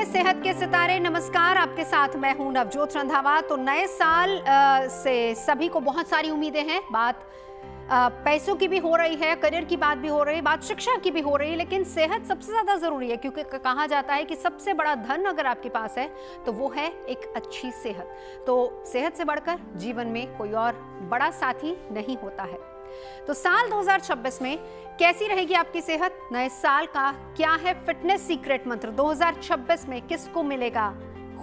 हैं सेहत के सितारे। नमस्कार, आपके साथ मैं हूं नवजोत रंधावा। तो नए साल से सभी को बहुत सारी उम्मीदें हैं। बात पैसों की भी हो रही है, करियर की बात भी हो रही है, बात शिक्षा की भी हो रही है, लेकिन सेहत सबसे ज्यादा जरूरी है, क्योंकि कहा जाता है कि सबसे बड़ा धन अगर आपके पास है तो वो है एक अच्छी सेहत। तो सेहत से बढ़कर जीवन में कोई और बड़ा साथी नहीं होता है। तो साल 2026 में कैसी रहेगी आपकी सेहत? नए साल का क्या है फिटनेस सीक्रेट मंत्र? 2026 में किसको मिलेगा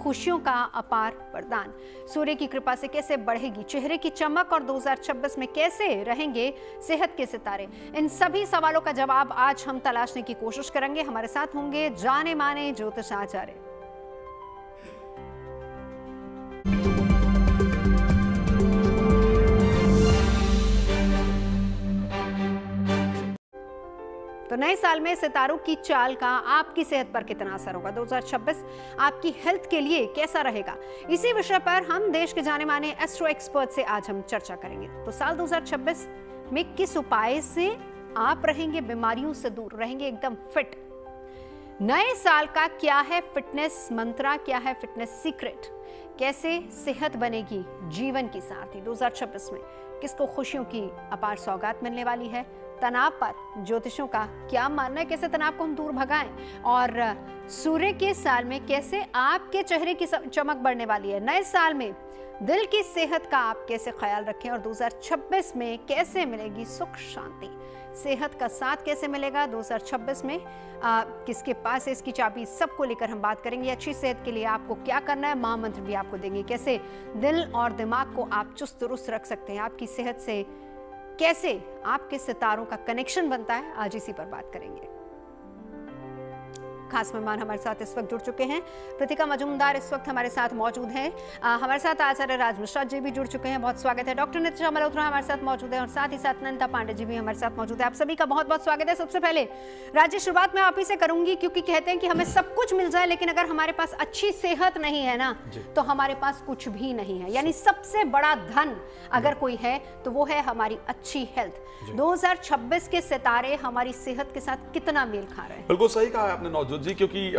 खुशियों का अपार वरदान? सूर्य की कृपा से कैसे बढ़ेगी चेहरे की चमक? और 2026 में कैसे रहेंगे सेहत के सितारे? इन सभी सवालों का जवाब आज हम तलाशने की कोशिश करेंगे। हमारे साथ होंगे जाने माने ज्योतिष आचार्य। तो नए साल में सितारों की चाल का आपकी सेहत पर कितना असर होगा? 2026 आपकी हेल्थ के लिए कैसा रहेगा? इसी विषय पर हम देश के जाने माने एस्ट्रो एक्सपर्ट से आज हम चर्चा करेंगे। तो साल 2026 में किस उपाय से आप रहेंगे बीमारियों से दूर, रहेंगे एकदम फिट? नए साल का क्या है फिटनेस मंत्र, क्या है फिटनेस सीक्रेट? कैसे सेहत बनेगी जीवन की साथी? 2026 में किसको खुशियों की अपार सौगात मिलने वाली है? तनाव पर ज्योतिषों का क्या मानना है, कैसे तनाव को हम दूर भगाएं? और सूर्य के साल में कैसे आपके चेहरे की चमक बढ़ने वाली है? नए साल में दिल की सेहत का आप कैसे ख्याल रखें? और 2026 में कैसे मिलेगी सुख शांति? सेहत का साथ कैसे मिलेगा 2026 में? किसके पास है इसकी चाबी? सबको लेकर हम बात करेंगे। अच्छी सेहत के लिए आपको क्या करना है, महामंत्र भी आपको देंगे। कैसे दिल और दिमाग को आप चुस्त दुरुस्त रख सकते हैं? आपकी सेहत से कैसे आपके सितारों का कनेक्शन बनता है, आज इसी पर बात करेंगे। खास मेहमान हमारे साथ इस वक्त जुड़ चुके हैं। प्रतिका मजूमदार इस वक्त हमारे साथ मौजूद हैं। हमारे साथ आचार्य राज मिश्रा जी भी जुड़ चुके हैं, बहुत स्वागत है। डॉक्टर नितिशा मल्होत्रा हमारे साथ मौजूद है और साथ ही साथ नंदा पांडे जी भी हमारे साथ मौजूद है। आप सभी का बहुत बहुत स्वागत है। सबसे पहले राज्य शुरुआत में आप ही से करूंगी, क्योंकि कहते हैं कि हमें सब कुछ मिल जाए, लेकिन अगर हमारे पास अच्छी सेहत नहीं है ना, तो हमारे पास कुछ भी नहीं है। यानी सबसे बड़ा धन अगर कोई है तो वो है हमारी अच्छी हेल्थ। 2026 के सितारे हमारी सेहत के साथ कितना मेल खा रहे हैं? बिल्कुल सही कहा आपने नवजोत जी, क्योंकि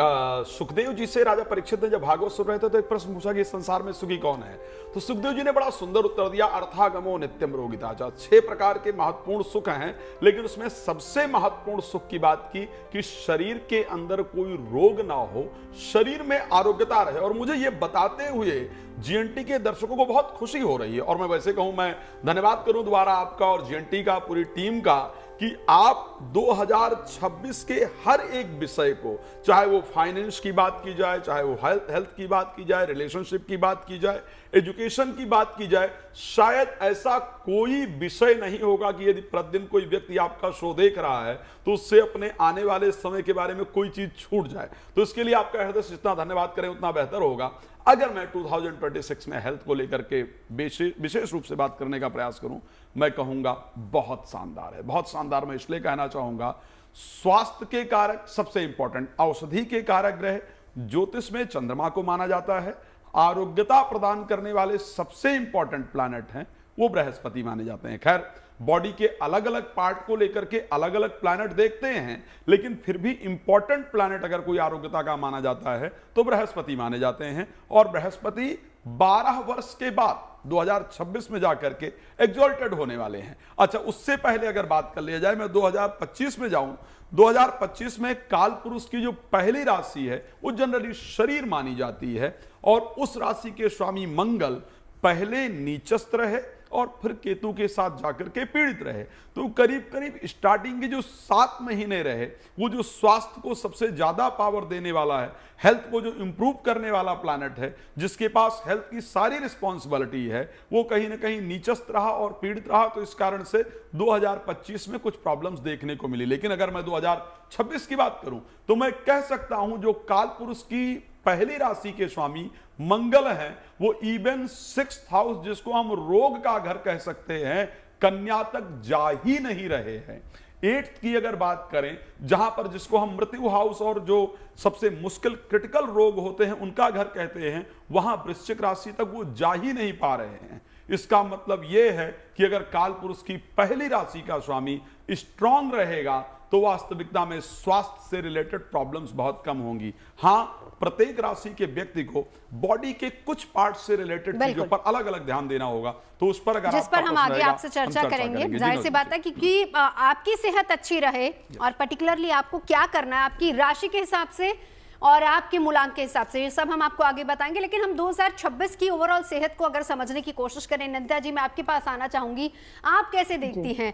सुखदेव जी से राजा परीक्षित ने जब भागवत सुन रहे थे तो एक प्रश्न पूछा कि इस संसार में सुखी कौन है? तो सुखदेव जी ने बड़ा सुंदर उत्तर दिया, अर्थागमो नित्यम रोगिता। 6 प्रकार के महत्वपूर्ण सुख हैं, लेकिन उसमें सबसे महत्वपूर्ण सुख की बात की कि शरीर के अंदर कोई रोग ना हो, शरीर में आरोग्यता रहे। और मुझे ये बताते हुए जीएनटी के दर्शकों को बहुत खुशी हो रही है। और मैं वैसे कहूं, मैं धन्यवाद करूं दोबारा आपका और जीएनटी का, पूरी टीम का, कि आप 2026 के हर एक विषय को, चाहे वो फाइनेंस की बात की जाए, चाहे वो हेल्थ की बात की जाए, रिलेशनशिप की बात की जाए, एजुकेशन की बात की जाए, शायद ऐसा कोई विषय नहीं होगा कि यदि प्रतिदिन कोई व्यक्ति आपका शो देख रहा है तो उससे अपने आने वाले समय के बारे में कोई चीज छूट जाए। तो इसके लिए आपका हृदय से जितना धन्यवाद करें उतना बेहतर होगा। अगर मैं 2026 में हेल्थ को लेकर के विशेष रूप से बात करने का प्रयास करूं, मैं कहूंगा बहुत शानदार है। बहुत शानदार मैं इसलिए कहना चाहूंगा, स्वास्थ्य के कारक सबसे इंपॉर्टेंट, औषधि के कारक ग्रह ज्योतिष में चंद्रमा को माना जाता है। आरोग्यता प्रदान करने वाले सबसे इंपॉर्टेंट प्लैनेट हैं वो बृहस्पति माने जाते हैं। खैर, बॉडी के अलग अलग पार्ट को लेकर के अलग अलग प्लैनेट देखते हैं, लेकिन फिर भी इंपॉर्टेंट प्लैनेट अगर कोई आरोग्यता का माना जाता है तो बृहस्पति माने जाते हैं। और बृहस्पति 12 वर्ष के बाद 2026 में जाकर के एग्जॉल्टेड होने वाले हैं। अच्छा, उससे पहले अगर बात कर लिया जाए, मैं 2025 में जाऊं। 2025 में काल पुरुष की जो पहली राशि है वो जनरली शरीर मानी जाती है, और उस राशि के स्वामी मंगल पहले नीचस्थ रहे और फिर केतु के साथ जाकर के पीड़ित रहे। तो करीब करीब स्टार्टिंग के जो 7 महीने रहे, वो जो स्वास्थ्य को सबसे ज्यादा पावर देने वाला है, हेल्थ को जो इंप्रूव करने वाला प्लैनेट है, जिसके पास हेल्थ की सारी रिस्पॉन्सिबिलिटी है, वो कहीं ना कहीं नीचस्थ रहा और पीड़ित रहा। तो इस कारण से 2025 में कुछ प्रॉब्लम्स देखने को मिली। लेकिन अगर मैं 2026 की बात करूं तो मैं कह सकता हूं, जो काल पुरुष की पहली राशि के स्वामी मंगल हैं, वो इवन 6th हाउस, जिसको हम रोग का घर कह सकते हैं, कन्या तक जा ही नहीं रहे हैं। 8th की अगर बात करें, जहां पर जिसको हम मृत्यु हाउस और जो सबसे मुश्किल क्रिटिकल रोग होते हैं उनका घर कहते हैं, वहां वृश्चिक राशि तक वो जा ही नहीं पा रहे हैं। इसका मतलब यह है कि अगर काल पुरुष की पहली राशि का स्वामी स्ट्रांग रहेगा तो वास्तविकता में स्वास्थ्य से रिलेटेड प्रॉब्लम्स बहुत कम होंगी। हाँ, प्रत्येक राशि के व्यक्ति को बॉडी के कुछ पार्ट से रिलेटेड चीजों पर अलग अलग ध्यान देना होगा, तो उस पर अगर जिस पर हम आगे आपसे चर्चा करेंगे। जाहिर सी बात है क्योंकि आपकी सेहत अच्छी रहे और पर्टिकुलरली आपको क्या करना है आपकी राशि के हिसाब से और आपके मूलांक के हिसाब से, ये सब हम आपको आगे बताएंगे। लेकिन हम 2026 की ओवरऑल सेहत को अगर समझने की कोशिश करें, नंदिता जी मैं आपके पास आना चाहूंगी, आप कैसे देखती हैं?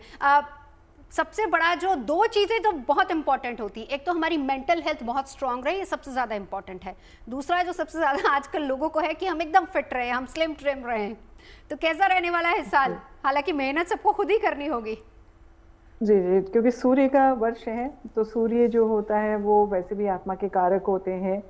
सबसे बड़ा जो दो चीजें तो बहुत इंपॉर्टेंट होती, एक तो हमारी मेंटल हेल्थ बहुत स्ट्रांग रहे, ये सबसे ज्यादा इंपॉर्टेंट है। दूसरा जो सबसे ज्यादा आजकल लोगों को है कि हम एकदम फिट रहे, हम स्लिम ट्रिम रहे। तो कैसा रहने वाला है इस साल? हालांकि मेहनत सबको खुद ही करनी होगी। जी जी, क्योंकि सूर्य का वर्ष है, तो सूर्य जो होता है वो वैसे भी आत्मा के कारक होते हैं,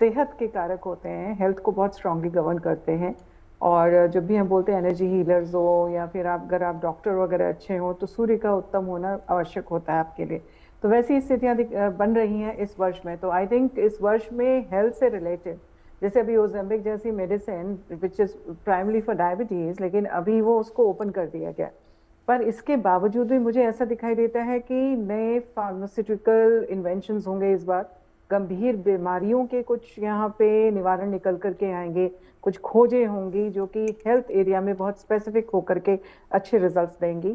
सेहत के कारक होते हैं, हेल्थ को बहुत स्ट्रांगली गवर्न करते हैं। और जब भी हम बोलते हैं एनर्जी हीलर्स हो या फिर अगर आप डॉक्टर वगैरह अच्छे हो, तो सूर्य का उत्तम होना आवश्यक होता है आपके लिए। तो वैसी स्थितियां बन रही हैं इस वर्ष में। तो आई थिंक इस वर्ष में हेल्थ से रिलेटेड, जैसे अभी ओजेम्बिक जैसी medicine which is primary for diabetes, लेकिन अभी वो उसको ओपन कर दिया गया, पर इसके बावजूद भी मुझे ऐसा दिखाई देता है कि नए फार्मास्यूटिकल इन्वेंशंस होंगे इस बार। गंभीर बीमारियों के कुछ यहाँ पे निवारण निकल करके आएंगे, कुछ खोजें होंगी जो कि हेल्थ एरिया में बहुत स्पेसिफिक होकर के अच्छे रिजल्ट्स देंगी।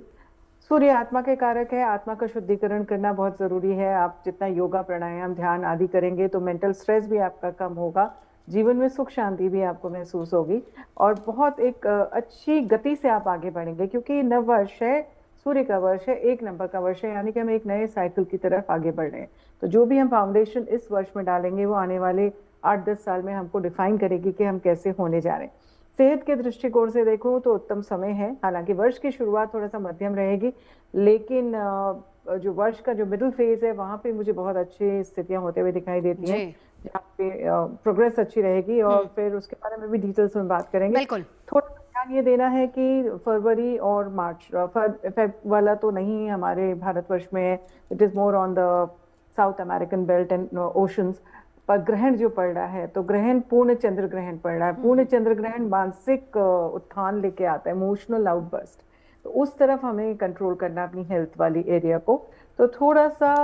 सूर्य आत्मा के कारक है, आत्मा का शुद्धिकरण करना बहुत जरूरी है। आप जितना योगा, प्राणायाम, ध्यान आदि करेंगे तो मेंटल स्ट्रेस भी आपका कम होगा, जीवन में सुख शांति भी आपको महसूस होगी और बहुत एक अच्छी गति से आप आगे बढ़ेंगे, क्योंकि नव वर्ष है, सूर्य का वर्ष है, 1 नंबर का वर्ष है, यानी कि हम एक नए साइकिल की तरफ आगे बढ़ रहे हैं। तो जो भी हम फाउंडेशन इस वर्ष में डालेंगे वो आने वाले 8-10 साल में हमको डिफाइन करेगी कि हम कैसे होने जा रहे हैं। सेहत के दृष्टिकोण से देखो तो उत्तम समय है। हालांकि वर्ष की शुरुआत थोड़ा सा मध्यम रहेगी, लेकिन जो वर्ष का जो मिडिल फेज है वहां पे मुझे बहुत अच्छी स्थितियां होते हुए दिखाई देती हैं, जहाँ पे प्रोग्रेस अच्छी रहेगी। और फिर उसके बारे में भी डिटेल्स में बात करेंगे। थोड़ा ध्यान ये देना है कि फरवरी और मार्च, फेब वाला तो नहीं हमारे भारतवर्ष में है, it is more on the south American belt and oceans. पर ग्रहण जो पड़ रहा है, तो ग्रहण पूर्ण चंद्र ग्रहण पड़ रहा है। पूर्ण चंद्र ग्रहण मानसिक उत्थान लेके आता है, इमोशनल आउटबर्स्ट। तो उस तरफ हमें कंट्रोल करना अपनी हेल्थ वाली एरिया को। तो थोड़ा सा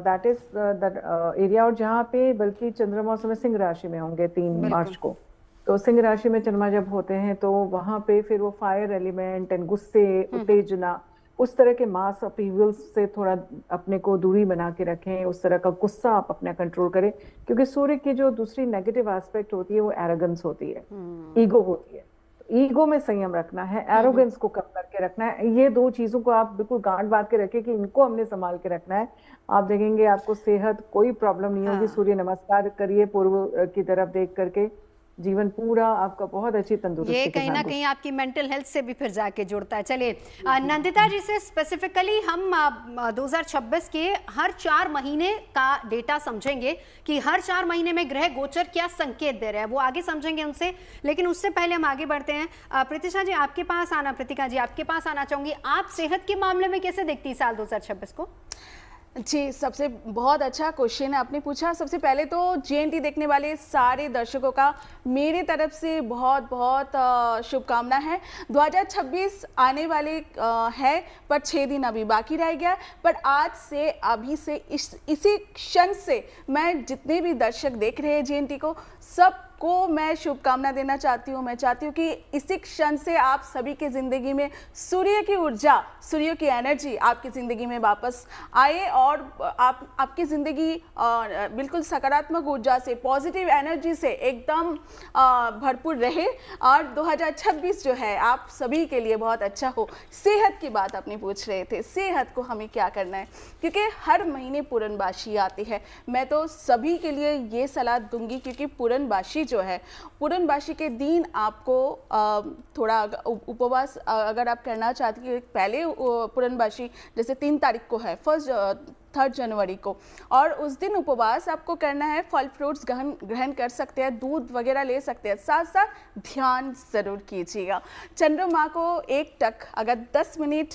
दैट इज द एरिया। और जहाँ पे बल्कि चंद्रमा उस समय सिंह राशि में होंगे 3 मार्च को, तो सिंह राशि में चंद्रमा जब होते हैं तो वहां पे फिर वो फायर एलिमेंट एंड गुस्से, उत्तेजना, उस तरह के मास अपीवल्स से थोड़ा अपने को दूरी बना के रखें। उस तरह का गुस्सा आप अपना कंट्रोल करें, क्योंकि सूर्य की जो दूसरी नेगेटिव एस्पेक्ट होती है वो एरोगेंस होती है, ईगो होती है। ईगो में संयम रखना है, एरोगेंस को कम करके रखना है। ये 2 चीजों को आप बिल्कुल गांठ बांध के रखें कि इनको हमने संभाल के रखना है। आप देखेंगे आपको सेहत कोई प्रॉब्लम नहीं होगी। सूर्य नमस्कार करिए पूर्व की तरफ देख करके, जीवन पूरा आपका बहुत अच्छी तंदुरुस्ती। ये कहीं ना कहीं आपकी मेंटल हेल्थ से भी फिर जाके जुड़ता है। चलिए नंदिता जी से स्पेसिफिकली हम 2026 के हर 4 महीने का डेटा समझेंगे कि हर 4 महीने में ग्रह गोचर क्या संकेत दे रहे हैं, वो आगे समझेंगे उनसे। लेकिन उससे पहले हम आगे बढ़ते हैं। प्रीतिशा जी आपके पास आना, प्रीतिका जी आपके पास आना चाहूंगी। आप सेहत के मामले में कैसे देखती है साल 2026 को? जी, सबसे बहुत अच्छा क्वेश्चन आपने पूछा। सबसे पहले तो JNT देखने वाले सारे दर्शकों का मेरे तरफ से बहुत बहुत शुभकामना है। 2026 आने वाले है, पर 6 दिन अभी बाकी रह गया। पर आज से, अभी से, इसी क्षण से मैं जितने भी दर्शक देख रहे हैं JNT को, सबको मैं शुभकामना देना चाहती हूँ। मैं चाहती हूँ कि इसी क्षण से आप सभी की ज़िंदगी में सूर्य की ऊर्जा, सूर्य की एनर्जी आपकी ज़िंदगी में वापस आए और आपकी ज़िंदगी बिल्कुल सकारात्मक ऊर्जा से, पॉजिटिव एनर्जी से एकदम भरपूर रहे। और 2026 जो है आप सभी के लिए बहुत अच्छा हो। सेहत की बात आपने पूछ रहे थे, सेहत को हमें क्या करना है, क्योंकि हर महीने पूर्णबाशी आती है। मैं तो सभी के लिए ये सलाह दूंगी, क्योंकि पूर्णबाशी जो है, पूर्णबाशी के दिन आपको थोड़ा उपवास अगर आप करना चाहती हैं, पहले पूर्णबाशी जैसे 3 तारीख को है, 3 जनवरी को, और उस दिन उपवास आपको करना है। फल फ्रूट्स ग्रहण कर सकते हैं, दूध वगैरह ले सकते हैं, साथ साथ ध्यान ज़रूर कीजिएगा। चंद्रमा को एकटक अगर 10 मिनट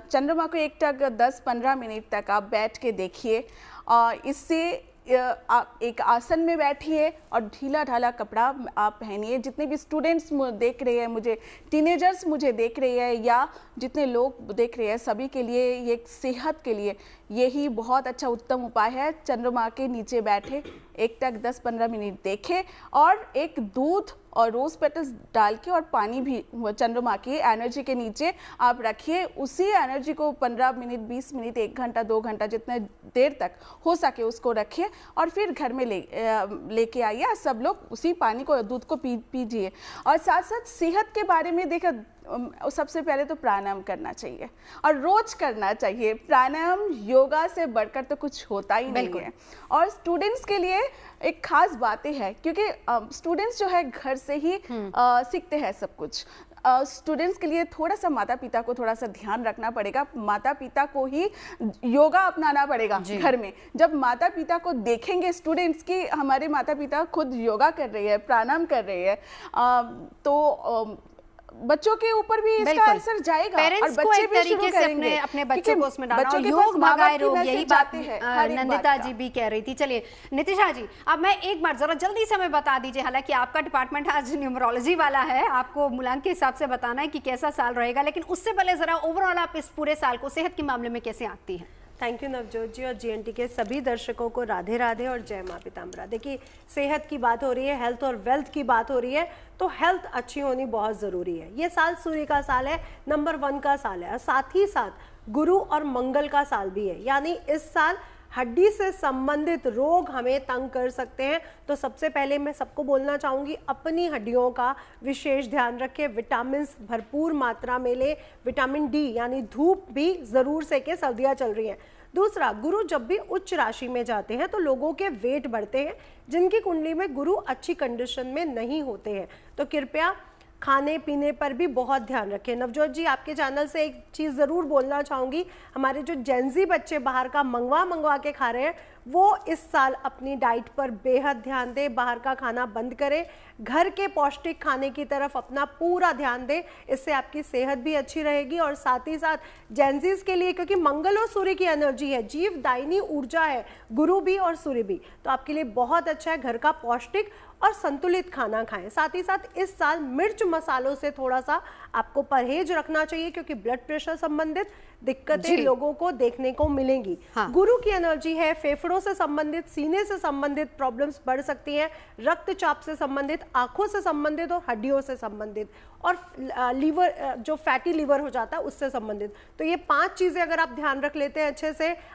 चंद्रमा को एकटक 10-15 मिनट तक आप बैठ के देखिए, और इससे आप एक आसन में बैठिए और ढीला ढाला कपड़ा आप पहनिए। जितने भी स्टूडेंट्स देख रहे हैं मुझे, टीनेजर्स मुझे देख रहे हैं, या जितने लोग देख रहे हैं, सभी के लिए ये सेहत के लिए यही बहुत अच्छा उत्तम उपाय है। चंद्रमा के नीचे बैठे एकटक 10-15 मिनट देखें और एक दूध और रोज पेटल्स डाल के और पानी भी चंद्रमा की एनर्जी के नीचे आप रखिए। उसी एनर्जी को 15 मिनट, 20 मिनट, 1 घंटा, 2 घंटा, जितने देर तक हो सके उसको रखिए और फिर घर में लेके आइए। सब लोग उसी पानी को, दूध को पीजिए। और साथ साथ सेहत के बारे में देखा, सबसे पहले तो प्राणायाम करना चाहिए और रोज करना चाहिए। प्राणायाम योगा से बढ़कर तो कुछ होता ही नहीं है। और स्टूडेंट्स के लिए एक खास बातें हैं, क्योंकि स्टूडेंट्स जो है घर से ही सीखते हैं सब कुछ। स्टूडेंट्स के लिए थोड़ा सा माता पिता को थोड़ा सा ध्यान रखना पड़ेगा। माता पिता को ही योगा अपनाना पड़ेगा घर में। जब माता पिता को देखेंगे स्टूडेंट्स की हमारे माता पिता खुद योगा कर रहे हैं, प्राणायाम कर रहे हैं, तो बच्चों के ऊपर भी इसका असर जाएगा और बच्चे भी शुरू करेंगे अपने बच्चों को उसमें डालना। और योग भगाए रोग, यही बात नंदिता जी भी कह रही थी। चलिए नितिशा जी, अब मैं एक बार जरा जल्दी से हमें बता दीजिए, हालांकि आपका डिपार्टमेंट आज न्यूमरोलॉजी वाला है, आपको मूलांक के हिसाब से बताना है कि कैसा साल रहेगा, लेकिन उससे पहले जरा ओवरऑल आप इस पूरे साल को सेहत के मामले में कैसे आती है? थैंक यू नवजोत जी, और जीएनटी के सभी दर्शकों को राधे राधे और जय माँ पिताम्बरा। देखिए, सेहत की बात हो रही है, हेल्थ और वेल्थ की बात हो रही है, तो हेल्थ अच्छी होनी बहुत ज़रूरी है। ये साल सूर्य का साल है, नंबर 1 का साल है, और साथ ही साथ गुरु और मंगल का साल भी है। यानी इस साल हड्डी से संबंधित रोग हमें तंग कर सकते हैं। तो सबसे पहले मैं सबको बोलना चाहूँगी, अपनी हड्डियों का विशेष ध्यान रखें, विटामिन भरपूर मात्रा में लें, विटामिन डी यानी धूप भी ज़रूर सेकें, सर्दियाँ चल रही हैं। दूसरा, गुरु जब भी उच्च राशि में जाते हैं तो लोगों के वेट बढ़ते हैं जिनकी कुंडली में गुरु अच्छी कंडीशन में नहीं होते हैं। तो कृपया खाने पीने पर भी बहुत ध्यान रखें। नवजोत जी, आपके चैनल से एक चीज़ ज़रूर बोलना चाहूँगी, हमारे जो जेंजी बच्चे बाहर का मंगवा के खा रहे हैं, वो इस साल अपनी डाइट पर बेहद ध्यान दें, बाहर का खाना बंद करें, घर के पौष्टिक खाने की तरफ अपना पूरा ध्यान दें। इससे आपकी सेहत भी अच्छी रहेगी। और साथ ही साथ जेंजीज के लिए, क्योंकि मंगल और सूर्य की एनर्जी है, जीवदायिनी ऊर्जा है गुरु भी और सूर्य भी, तो आपके लिए बहुत अच्छा है घर का पौष्टिक और संतुलित खाना खाएं। साथ ही साथ इस साल मिर्च मसालों से थोड़ा सा आपको परहेज रखना चाहिए, क्योंकि ब्लड प्रेशर संबंधित दिक्कतें लोगों को देखने को मिलेंगी। हाँ। गुरु की एनर्जी है, फेफड़ों से संबंधित, सीने से संबंधित प्रॉब्लम्स बढ़ सकती हैं, रक्तचाप से संबंधित, आंखों से संबंधित और हड्डियों से संबंधित, और लीवर, जो फैटी लीवर हो जाता है उससे संबंधित। तो ये 5 चीजें अगर आप ध्यान रख लेते हैं,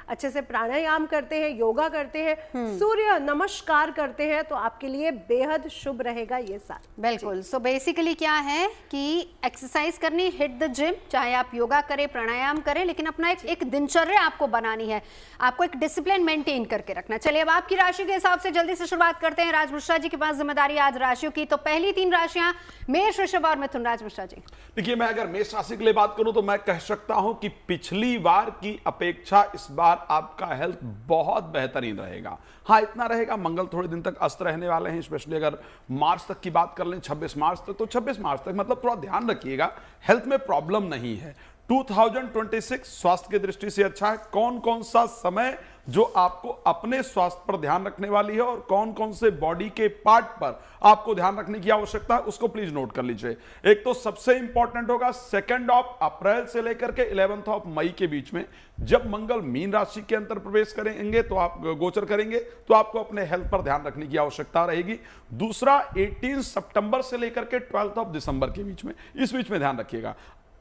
अच्छे से प्राणायाम करते हैं, योगा करते हैं, सूर्य नमस्कार करते हैं, तो आपके लिए बेहद शुभ रहेगा ये साल। बिल्कुल। सो बेसिकली क्या है कि एक्सरसाइज करनी, हिट द जिम, चाहे आप योगा करें, प्राणायाम करें, लेकिन अपना एक दिनचर्या आपको बनानी है, आपको एक डिसिप्लिन मेंटेन करके रखना। चलिए अब आपकी राशि के हिसाब से जल्दी से शुरुआत करते हैं। राज मिश्रा जी के पास जिम्मेदारी आज राशियों की, तो पहली 3 राशियां मेष, वृषभ और मिथुन। राज मिश्रा जी, देखिए, मैं अगर मेष राशि के लिए बात करूं तो मैं कह सकता हूं कि पिछली बार की अपेक्षा इस बार आपका हेल्थ बहुत बेहतरीन रहेगा। हाँ, इतना रहेगा, मंगल थोड़े दिन तक अस्त रहने वाले हैं, स्पेशली अगर मार्च तक की बात कर लें, 26 मार्च तक, तो 26 मार्च तक मतलब थोड़ा ध्यान रखिएगा, हेल्थ में प्रॉब्लम नहीं है। 2026 स्वास्थ्य की दृष्टि से अच्छा है। कौन कौन सा समय जो आपको अपने स्वास्थ्य पर ध्यान रखने वाली है और कौन कौन से बॉडी के पार्ट पर आपको ध्यान रखने की आवश्यकता है, उसको प्लीज नोट कर लीजिए। एक तो सबसे इंपॉर्टेंट होगा 2 अप्रैल से लेकर के 11 मई के बीच में, जब मंगल मीन राशि के अंतर प्रवेश करेंगे, तो आप गोचर करेंगे, तो आपको अपने हेल्थ पर ध्यान रखने की आवश्यकता रहेगी। दूसरा, 18 सितंबर से लेकर के 12 दिसंबर के बीच में, इस बीच में ध्यान रखिएगा।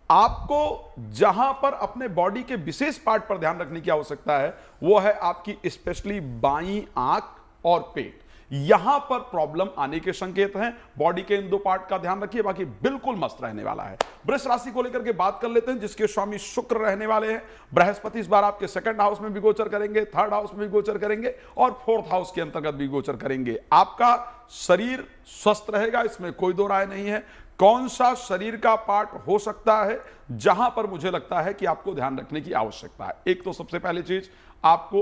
आपको जहां पर अपने बॉडी के विशेष पार्ट पर ध्यान रखने की आवश्यकता है, वो है आपकी स्पेशली बाईं आंख और पेट। यहां पर प्रॉब्लम आने के संकेत हैं। बॉडी के इन 2 पार्ट का ध्यान रखिए, बाकी बिल्कुल मस्त रहने वाला है। वृष राशि को लेकर के बात कर लेते हैं, जिसके स्वामी शुक्र रहने वाले हैं। बृहस्पति इस बार आपके 2nd हाउस में भी गोचर करेंगे, 3rd हाउस में भी गोचर करेंगे और 4th हाउस के अंतर्गत भी गोचर करेंगे। आपका शरीर स्वस्थ रहेगा, इसमें कोई दो राय नहीं है। कौन सा शरीर का पार्ट हो सकता है जहां पर मुझे लगता है कि आपको ध्यान रखने की आवश्यकता है? एक तो सबसे पहली चीज, आपको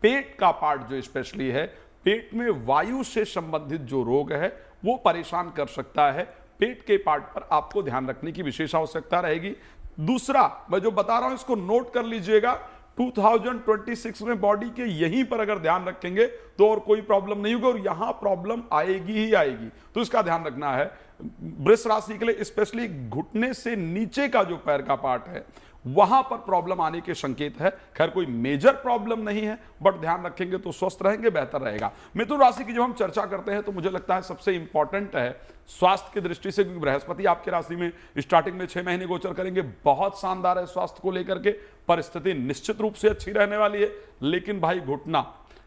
पेट का पार्ट जो स्पेशली है, पेट में वायु से संबंधित जो रोग है वो परेशान कर सकता है। पेट के पार्ट पर आपको ध्यान रखने की विशेष आवश्यकता रहेगी। दूसरा, मैं जो बता रहा हूं इसको नोट कर लीजिएगा, 2026 में बॉडी के यहीं पर अगर ध्यान रखेंगे तो और कोई प्रॉब्लम नहीं होगी, और यहां प्रॉब्लम आएगी ही आएगी। तो इसका ध्यान रखना है वृष राशि के लिए, स्पेशली घुटने से नीचे का जो पैर का पार्ट है वहां पर प्रॉब्लम आने के संकेत है। खैर कोई मेजर प्रॉब्लम नहीं है, बट ध्यान रखेंगे तो स्वस्थ रहेंगे, बेहतर रहेगा। मिथुन राशि की जब हम चर्चा करते हैं तो मुझे लगता है सबसे इंपॉर्टेंट है स्वास्थ्य की दृष्टि से, क्योंकि बृहस्पति आपकी राशि में स्टार्टिंग में 6 महीने गोचर करेंगे, बहुत शानदार है स्वास्थ्य को लेकर के, परिस्थिति निश्चित रूप से अच्छी रहने वाली है। लेकिन भाई घुटना,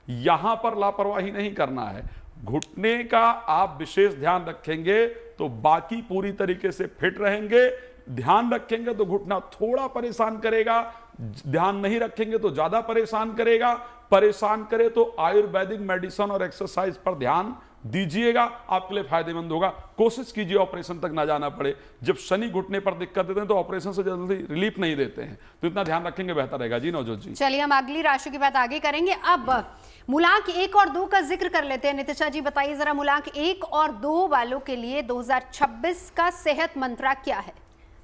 यहां पर लापरवाही नहीं करना है। घुटने का आप विशेष ध्यान रखेंगे तो बाकी पूरी तरीके से फिट रहेंगे। ध्यान रखेंगे तो घुटना थोड़ा परेशान करेगा, ध्यान नहीं रखेंगे तो ज्यादा परेशान करेगा। परेशान करे तो आयुर्वेदिक मेडिसिन और एक्सरसाइज पर ध्यान दीजिएगा, आपके लिए फायदेमंद होगा। कोशिश कीजिए ऑपरेशन तक ना जाना पड़े। जब शनि घुटने पर दिक्कत देते हैं तो ऑपरेशन से जल्दी रिलीफ नहीं देते हैं, तो इतना ध्यान रखेंगे बेहतर रहेगा। जी नवजोत जी, चलिए हम अगली राशि की बात आगे करेंगे। अब मूलांक 1 और 2 का जिक्र कर लेते हैं। नितिशा जी बताइए जरा, मूलांक 1 और 2 वालों के लिए 2026 का सेहत मंत्र क्या है?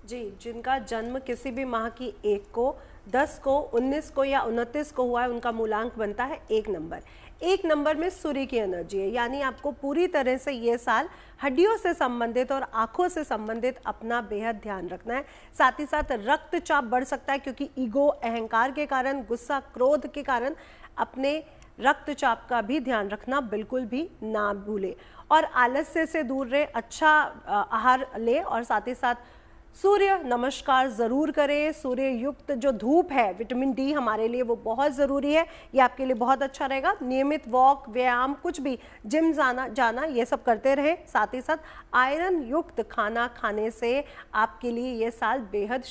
जी, जिनका जन्म किसी भी माह की 1 को, 10 को, 19 को या 29 को हुआ है, उनका मूलांक बनता है 1 नंबर। 1 नंबर में सूर्य की एनर्जी है, यानी आपको पूरी तरह से ये साल हड्डियों से संबंधित और आंखों से संबंधित अपना बेहद ध्यान रखना है। साथ ही साथ रक्तचाप बढ़ सकता है, क्योंकि ईगो, अहंकार के कारण, गुस्सा, क्रोध के कारण अपने रक्तचाप का भी ध्यान रखना बिल्कुल भी ना भूले। और आलस्य से दूर रहे, अच्छा आहार ले, और साथ ही साथ सूर्य नमस्कार जरूर करें। सूर्य युक्त जो धूप है, विटामिन डी हमारे लिए वो बहुत ज़रूरी है, ये आपके लिए बहुत अच्छा रहेगा। नियमित वॉक, व्यायाम, कुछ भी जिम जाना ये सब करते रहें। साथ ही साथ आयरन युक्त खाना खाने से आपके लिए ये साल बेहद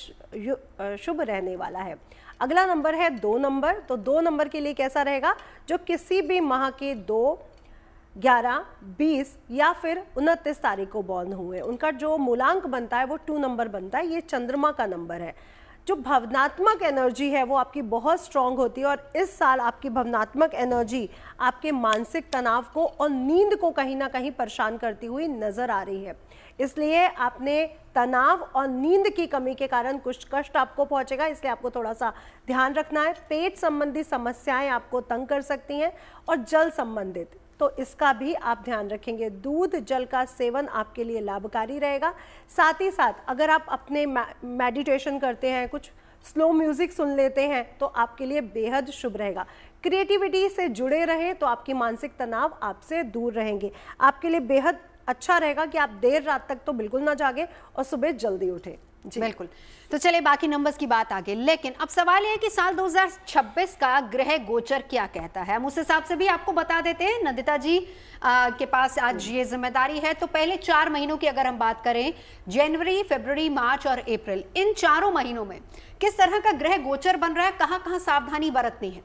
शुभ रहने वाला है। अगला नंबर है 2 नंबर। तो 2 नंबर के लिए कैसा रहेगा? जो किसी भी माह के 2, 11, 20 या फिर 29 तारीख को बॉर्न हुए, उनका जो मूलांक बनता है वो 2 नंबर बनता है। ये चंद्रमा का नंबर है। जो भावनात्मक एनर्जी है वो आपकी बहुत स्ट्रांग होती है, और इस साल आपकी भावनात्मक एनर्जी आपके मानसिक तनाव को और नींद को कहीं ना कहीं परेशान करती हुई नजर आ रही है। इसलिए आपने तनाव और नींद की कमी के कारण कुछ कष्ट आपको पहुंचेगा, इसलिए आपको थोड़ा सा ध्यान रखना है। पेट संबंधी समस्याएं आपको तंग कर सकती हैं, और जल संबंधित, तो इसका भी आप ध्यान रखेंगे। दूध, जल का सेवन आपके लिए लाभकारी रहेगा। साथ ही साथ अगर आप अपने मेडिटेशन करते हैं, कुछ स्लो म्यूजिक सुन लेते हैं, तो आपके लिए बेहद शुभ रहेगा। क्रिएटिविटी से जुड़े रहें तो आपकी मानसिक तनाव आपसे दूर रहेंगे। आपके लिए बेहद अच्छा रहेगा कि आप देर रात तक तो बिल्कुल ना जागे और सुबह जल्दी उठे। जी बिल्कुल। तो चलिए बाकी नंबर्स की बात आगे, लेकिन अब सवाल यह है कि साल 2026 का ग्रह गोचर क्या कहता है, हम उस हिसाब से भी आपको बता देते हैं। नंदिता जी के पास आज ये जिम्मेदारी है। तो पहले 4 महीनों की अगर हम बात करें, जनवरी, फरवरी, मार्च और अप्रैल, इन चारों महीनों में किस तरह का ग्रह गोचर बन रहा है, कहाँ सावधानी बरतनी है?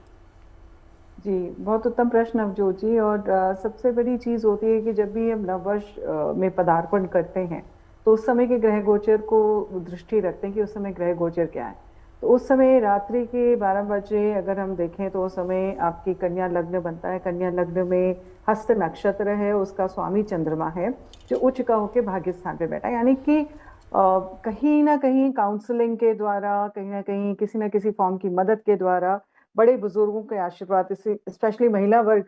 जी, बहुत उत्तम प्रश्न नवजोत जी। और सबसे बड़ी चीज होती है कि जब भी हम नववर्ष में पदार्पण करते हैं तो उस समय के ग्रह गोचर को दृष्टि रखते हैं कि उस समय ग्रह गोचर क्या है। तो उस समय रात्रि के 12 बजे अगर हम देखें तो उस समय आपकी कन्या लग्न बनता है। कन्या लग्न में हस्त नक्षत्र है, उसका स्वामी चंद्रमा है जो उच्च का होकर भाग्य स्थान पे बैठा है। यानी कि कहीं ना कहीं काउंसलिंग के द्वारा, कहीं ना कहीं किसी ना किसी फॉर्म की मदद के द्वारा, बड़े बुजुर्गों के आशीर्वाद, स्पेशली महिला वर्ग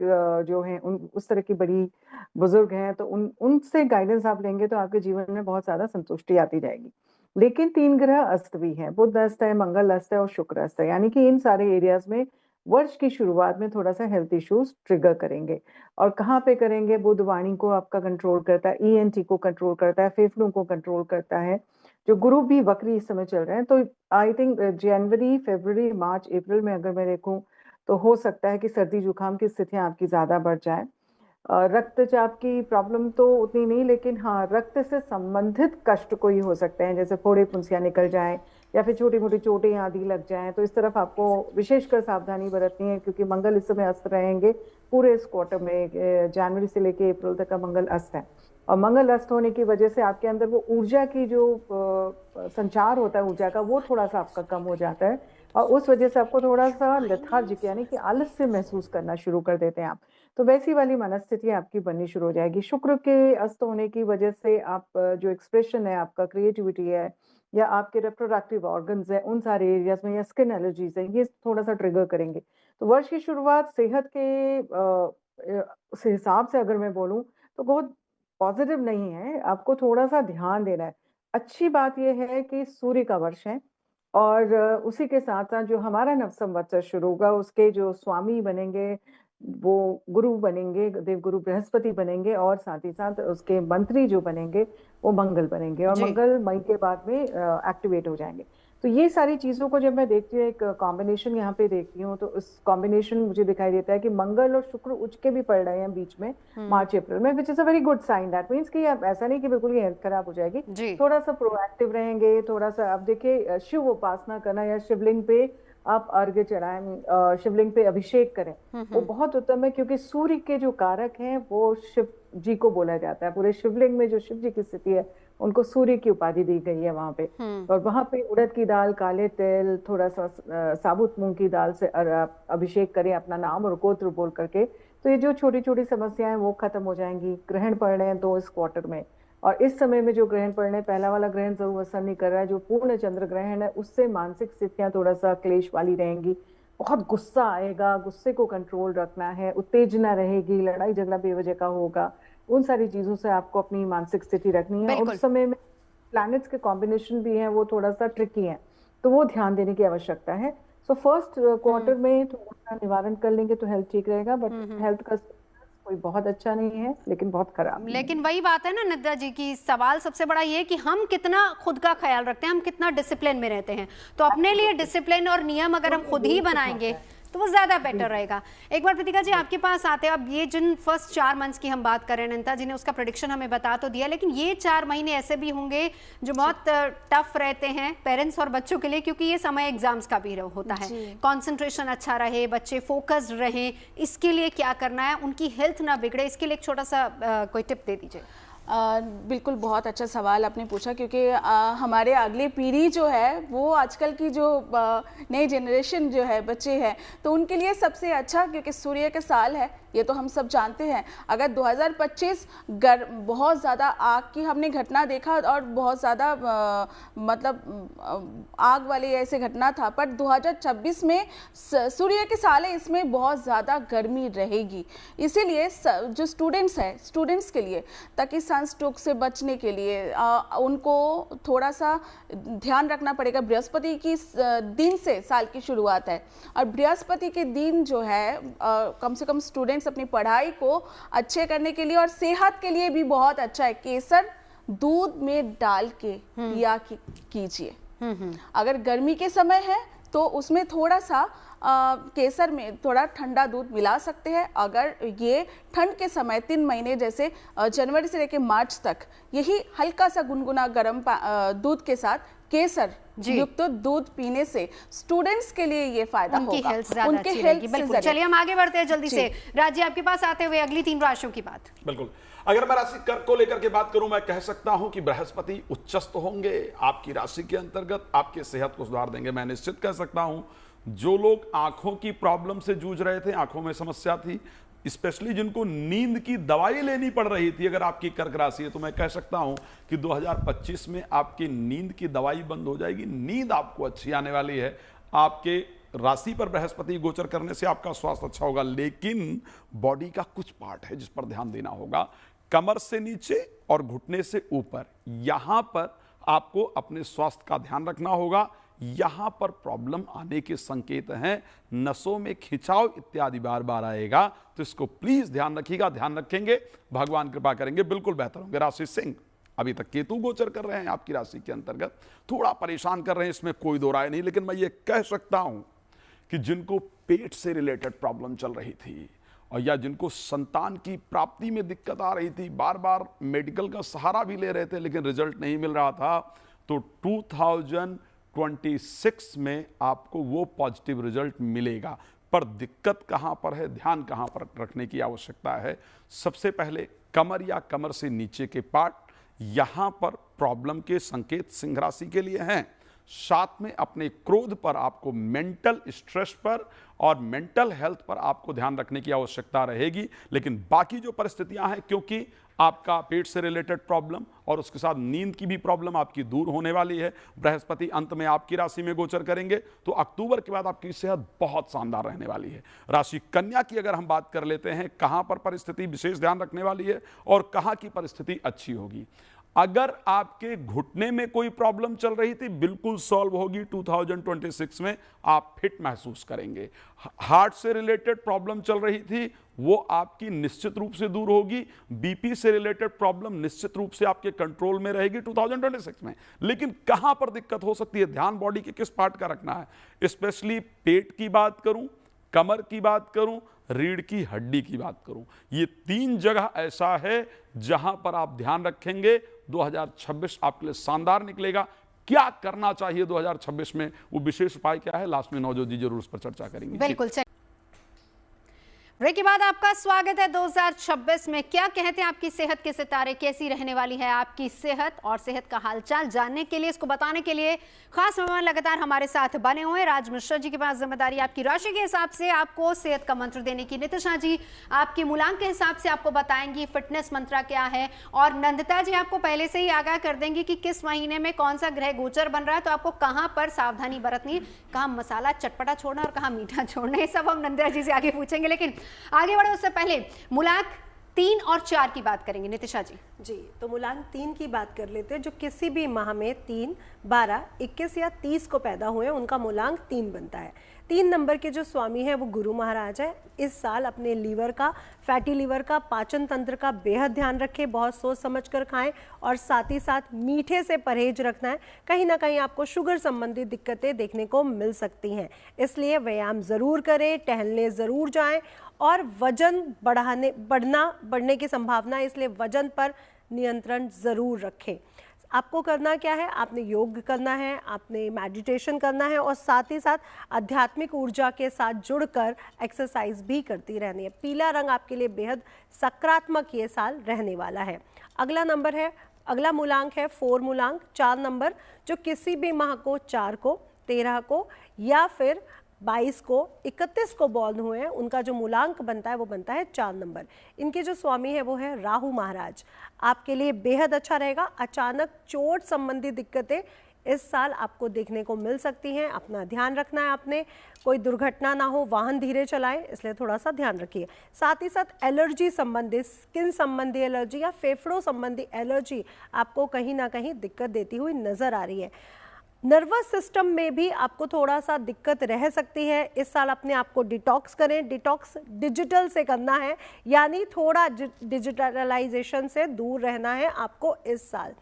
जो हैं, उस तरह की बड़ी बुजुर्ग हैं, तो उनसे गाइडेंस आप लेंगे तो आपके जीवन में बहुत ज्यादा संतुष्टि आती जाएगी। लेकिन 3 ग्रह अस्त भी हैं, बुध अस्त है, मंगल अस्त है और शुक्र अस्त है। यानी कि इन सारे एरियाज में वर्ष की शुरुआत में थोड़ा सा हेल्थ इश्यूज ट्रिगर करेंगे। और कहाँ पे करेंगे? बुध वाणी को आपका कंट्रोल करता है, ENT को कंट्रोल करता है, फेफड़ों को कंट्रोल करता है। जो गुरु भी वक्री इस समय चल रहे हैं, तो I think January, February, March, April में अगर मैं देखूं तो हो सकता है कि सर्दी जुकाम की स्थितियां आपकी ज्यादा बढ़ जाए। रक्तचाप की प्रॉब्लम तो उतनी नहीं, लेकिन हाँ रक्त से संबंधित कष्ट कोई हो सकते हैं, जैसे फोड़े फुंसियां निकल जाएं या फिर छोटी मोटी चोटें आदि लग जाएं। तो इस तरफ आपको विशेषकर सावधानी बरतनी है, क्योंकि मंगल इस समय अस्त रहेंगे पूरे इस क्वार्टर में। जनवरी से लेके अप्रैल तक का मंगल अस्त है, और मंगल अस्त होने की वजह से आपके अंदर वो ऊर्जा की जो संचार होता है ऊर्जा का, वो थोड़ा सा आपका कम हो जाता है, और उस वजह से आपको थोड़ा सा लेथार्जिक यानी कि आलस्य महसूस करना शुरू कर देते हैं आप। तो वैसी वाली मनस्थिति आपकी बननी शुरू हो जाएगी। शुक्र के अस्त होने की वजह से आप जो एक्सप्रेशन है आपका, क्रिएटिविटी है, या आपके रिप्रोडक्टिव ऑर्गन्स हैं उन सारे एरियाज में, या स्किन एलर्जीज हैं, ये थोड़ा सा ट्रिगर करेंगे। तो वर्ष की शुरुआत सेहत के उस हिसाब से अगर मैं बोलूँ तो बहुत पॉजिटिव नहीं है, आपको थोड़ा सा ध्यान देना है। अच्छी बात यह है कि सूर्य का वर्ष है, और उसी के साथ साथ जो हमारा नव संवत्सर शुरू होगा उसके जो स्वामी बनेंगे वो गुरु बनेंगे, देवगुरु बृहस्पति बनेंगे, और साथ ही साथ उसके मंत्री जो बनेंगे वो मंगल बनेंगे, और जी। मंगल मई के बाद में एक्टिवेट हो जाएंगे। तो ये सारी चीजों को जब मैं देखती हूँ, एक कॉम्बिनेशन यहाँ पे देखती हूँ, तो इस कॉम्बिनेशन मुझे दिखाई देता है कि मंगल और शुक्र उच्च के भी पड़ रहे हैं बीच में मार्च अप्रैल में, which is a very good sign. That means कि अब ऐसा नहीं कि बिल्कुल ही हेल्थ खराब हो जाएगी, जी। थोड़ा सा प्रोएक्टिव रहेंगे, थोड़ा सा। अब देखिए, शिव उपासना करना या शिवलिंग पे आप अर्घ्य चढ़ाएं, शिवलिंग पे अभिषेक करें, वो बहुत उत्तम है, क्योंकि सूर्य के जो कारक हैं वो शिव जी को बोला जाता है। पूरे शिवलिंग में जो शिव जी की स्थिति है उनको सूर्य की उपाधि दी गई है वहां पे। और वहां पे उड़द की दाल, काले तिल, थोड़ा सा साबुत मूंग की दाल से अभिषेक करें अपना नाम और गोत्र बोल करके, तो ये जो छोटी छोटी समस्याएं वो खत्म हो जाएंगी। ग्रहण पड़ रहे हैं 2 इस क्वार्टर में, और इस समय में जो ग्रहण पड़ रहे हैं, पहला वाला ग्रहण जरूर असर नहीं कर रहा है, जो पूर्ण चंद्र ग्रहण है उससे मानसिक स्थितियां थोड़ा सा क्लेश वाली रहेंगी। बहुत गुस्सा आएगा, गुस्से को कंट्रोल रखना है, उत्तेजना रहेगी, लड़ाई झगड़ा बेवजह का होगा, उन सारी चीजों से आपको अपनी मानसिक स्थिति रखनी है। और बिल्कुल। उस समय में प्लैनेट्स के कॉम्बिनेशन भी हैं, वो थोड़ा सा ट्रिकी हैं, तो वो ध्यान देने की आवश्यकता है। सो फर्स्ट क्वार्टर में थोड़ा सा निवारण कर लेंगे तो हेल्थ ठीक रहेगा, बट हेल्थ का कोई बहुत अच्छा नहीं है लेकिन बहुत खराब नहीं है। लेकिन वही बात है ना निद्रा जी की, सवाल सबसे बड़ा ये कि हम कितना खुद का ख्याल रखते हैं, हम कितना डिसिप्लिन में रहते हैं। तो अपने लिए डिसिप्लिन और नियम अगर हम खुद ही बनाएंगे तो वो ज्यादा बेटर रहेगा। एक बार प्रतीका जी आपके पास आते हैं। अब ये जिन फर्स्ट 4 मंथ्स की हम बात कर रहे हैं, अनिता जी ने उसका प्रेडिक्शन हमें बता तो दिया, लेकिन ये 4 महीने ऐसे भी होंगे जो बहुत टफ रहते हैं पेरेंट्स और बच्चों के लिए, क्योंकि ये समय एग्जाम्स का भी होता है। कंसंट्रेशन अच्छा रहे, बच्चे फोकस्ड रहें, इसके लिए क्या करना है, उनकी हेल्थ ना बिगड़े, इसके लिए एक छोटा सा कोई टिप दे दीजिए। बिल्कुल, बहुत अच्छा सवाल आपने पूछा, क्योंकि हमारे अगली पीढ़ी जो है वो आजकल की जो नई जनरेशन जो है बच्चे हैं, तो उनके लिए सबसे अच्छा, क्योंकि सूर्य का साल है, ये तो हम सब जानते हैं। अगर 2025 बहुत ज़्यादा आग की हमने घटना देखा और बहुत ज़्यादा मतलब आग वाली ऐसे घटना था, पर 2026 में सूर्य के साल है, इसमें बहुत ज़्यादा गर्मी रहेगी। इसीलिए जो स्टूडेंट्स हैं, स्टूडेंट्स के लिए, ताकि सनस्ट्रोक से बचने के लिए उनको थोड़ा सा ध्यान रखना पड़ेगा। बृहस्पति की दिन से साल की शुरुआत है, और बृहस्पति के दिन जो है कम से कम स्टूडेंट्स अपनी पढ़ाई को अच्छे करने के लिए और सेहत के लिए भी बहुत अच्छा है। केसर दूध में डाल के पिया कीजिए। अगर गर्मी के समय है तो उसमें थोड़ा सा केसर में थोड़ा ठंडा दूध मिला सकते हैं। अगर ये ठंड के समय 3 महीने जैसे जनवरी से लेकर मार्च तक यही हल्का सा गुनगुना गर्म दूध के साथ केसर युक्त दूध पीने से स्टूडेंट्स के लिए ये फायदा होगा, उनके हेल्थ बिल्कुल। चलिए हम आगे बढ़ते हैं जल्दी से। राजी आपके पास आते हुए अगली 3 राशियों की बात। बिल्कुल, अगर मैं राशि कर्क को लेकर के बात करूं, मैं कह सकता हूं कि बृहस्पति उच्चस्थ होंगे आपकी राशि के अंतर्गत, आपके सेहत को सुधार देंगे। मैं निश्चित कह सकता हूं जो लोग आंखों की प्रॉब्लम से जूझ रहे थे, आंखों में समस्या थी, स्पेशली जिनको नींद की दवाई लेनी पड़ रही थी, अगर आपकी कर्क राशि है, तो मैं कह सकता हूं कि 2025 में आपकी नींद की दवाई बंद हो जाएगी, नींद आपको अच्छी आने वाली है। आपके राशि पर बृहस्पति गोचर करने से आपका स्वास्थ्य अच्छा होगा, लेकिन बॉडी का कुछ पार्ट है जिस पर ध्यान देना होगा। कमर से नीचे और घुटने से ऊपर, यहां पर आपको अपने स्वास्थ्य का ध्यान रखना होगा। यहां पर प्रॉब्लम आने के संकेत हैं, नसों में खिंचाव इत्यादि बार बार आएगा, तो इसको प्लीज ध्यान रखिएगा। ध्यान रखेंगे, भगवान कृपा करेंगे, बिल्कुल बेहतर होंगे। राशि सिंह, अभी तक केतु गोचर कर रहे हैं आपकी राशि के अंतर्गत, थोड़ा परेशान कर रहे हैं, इसमें कोई दो राय नहीं, लेकिन मैं ये कह सकता हूं कि जिनको पेट से रिलेटेड प्रॉब्लम चल रही थी और या जिनको संतान की प्राप्ति में दिक्कत आ रही थी, बार बार मेडिकल का सहारा भी ले रहे थे लेकिन रिजल्ट नहीं मिल रहा था, तो 2026 में आपको वो पॉजिटिव रिजल्ट मिलेगा। पर दिक्कत कहां पर है, ध्यान कहां पर रखने की आवश्यकता है। सबसे पहले कमर या कमर से नीचे के पार्ट, यहां पर प्रॉब्लम के संकेत सिंह राशि के लिए हैं। साथ में अपने क्रोध पर, आपको मेंटल स्ट्रेस पर और मेंटल हेल्थ पर आपको ध्यान रखने की आवश्यकता रहेगी। लेकिन बाकी जो परिस्थितियां हैं, क्योंकि आपका पेट से रिलेटेड प्रॉब्लम और उसके साथ नींद की भी प्रॉब्लम आपकी दूर होने वाली है। बृहस्पति अंत में आपकी राशि में गोचर करेंगे तो अक्टूबर के बाद आपकी सेहत बहुत शानदार रहने वाली है। राशि कन्या की अगर हम बात कर लेते हैं, कहां पर परिस्थिति विशेष ध्यान रखने वाली है और कहां की परिस्थिति अच्छी होगी। अगर आपके घुटने में कोई प्रॉब्लम चल रही थी, बिल्कुल सॉल्व होगी। 2026 में आप फिट महसूस करेंगे। हार्ट से रिलेटेड प्रॉब्लम चल रही थी, वो आपकी निश्चित रूप से दूर होगी। बीपी से रिलेटेड प्रॉब्लम निश्चित रूप से आपके कंट्रोल में रहेगी 2026 में। लेकिन कहां पर दिक्कत हो सकती है, ध्यान बॉडी के किस पार्ट का रखना है। स्पेशली पेट की बात करूं, कमर की बात करूं, रीढ़ की हड्डी की बात करूं, ये 3 जगह ऐसा है जहां पर आप ध्यान रखेंगे। 2026 आपके लिए शानदार निकलेगा। क्या करना चाहिए 2026 में, वो विशेष उपाय क्या है, लास्ट में नवजोत जी जरूर उस पर चर्चा करेंगे। बिल्कुल। ब्रेक के बाद आपका स्वागत है। 2026 में क्या कहते हैं आपकी सेहत के सितारे, कैसी रहने वाली है आपकी सेहत और सेहत का हालचाल जानने के लिए, इसको बताने के लिए खास मेहमान लगातार हमारे साथ बने हुए हैं। राज मिश्रा जी के पास जिम्मेदारी आपकी राशि के हिसाब से आपको सेहत का मंत्र देने की। नितिशा जी आपकी मूलांक के हिसाब से आपको बताएंगी फिटनेस मंत्र क्या है, और नंदिता जी आपको पहले से ही आगाह कर देंगी कि किस महीने में कौन सा ग्रह गोचर बन रहा है, तो आपको कहां पर सावधानी बरतनी, कहां मसाला चटपटा छोड़ना और कहां मीठा छोड़ना, ये सब हम नंदिता जी से आगे पूछेंगे। लेकिन आगे बढ़े उससे पहले मूलांक 3 और 4 की बात करेंगे। नितिशा जी। जी, तो मूलांक 3 की बात कर लेते हैं। जो किसी भी माह में 3, 12, 21 या 30 को पैदा हुए उनका मूलांक 3 बनता है। 3 नंबर के जो स्वामी है वो गुरु महाराज है। इस साल अपने लीवर का, फैटी लीवर का, पाचन तंत्र का बेहद ध्यान रखें, बहुत सोच समझ कर खाएं और साथ ही साथ मीठे से परहेज रखना है। कहीं ना कहीं आपको शुगर संबंधी दिक्कतें देखने को मिल सकती हैं, इसलिए व्यायाम ज़रूर करें, टहलने ज़रूर जाएं और वजन बढ़ने की संभावना है, इसलिए वजन पर नियंत्रण ज़रूर रखें। आपको करना क्या है, आपने योग करना है, आपने मेडिटेशन करना है और साथ ही साथ आध्यात्मिक ऊर्जा के साथ जुड़कर एक्सरसाइज भी करती रहनी है। पीला रंग आपके लिए बेहद सकारात्मक ये साल रहने वाला है। अगला मूलांक है 4 मूलांक, 4 नंबर, जो किसी भी माह को 4 को, 13 को या फिर 22 को, 31 को बॉर्न हुए हैं, उनका जो मूलांक बनता है वो बनता है 4 नंबर। इनके जो स्वामी है वो है राहु महाराज। आपके लिए बेहद अच्छा रहेगा। अचानक चोट संबंधी दिक्कतें इस साल आपको देखने को मिल सकती हैं, अपना ध्यान रखना है। आपने कोई दुर्घटना ना हो, वाहन धीरे चलाएं, इसलिए थोड़ा सा ध्यान रखिए। साथ ही साथ एलर्जी संबंधी, स्किन संबंधी एलर्जी या फेफड़ों संबंधी एलर्जी आपको कहीं ना कहीं दिक्कत देती हुई नजर आ रही है। नर्वस सिस्टम में भी आपको थोड़ा सा दिक्कत रह सकती है। इस साल अपने आप को डिटॉक्स करें। डिटॉक्स डिजिटल से करना है, यानी थोड़ा डिजिटलाइजेशन से दूर रहना है आपको इस साल।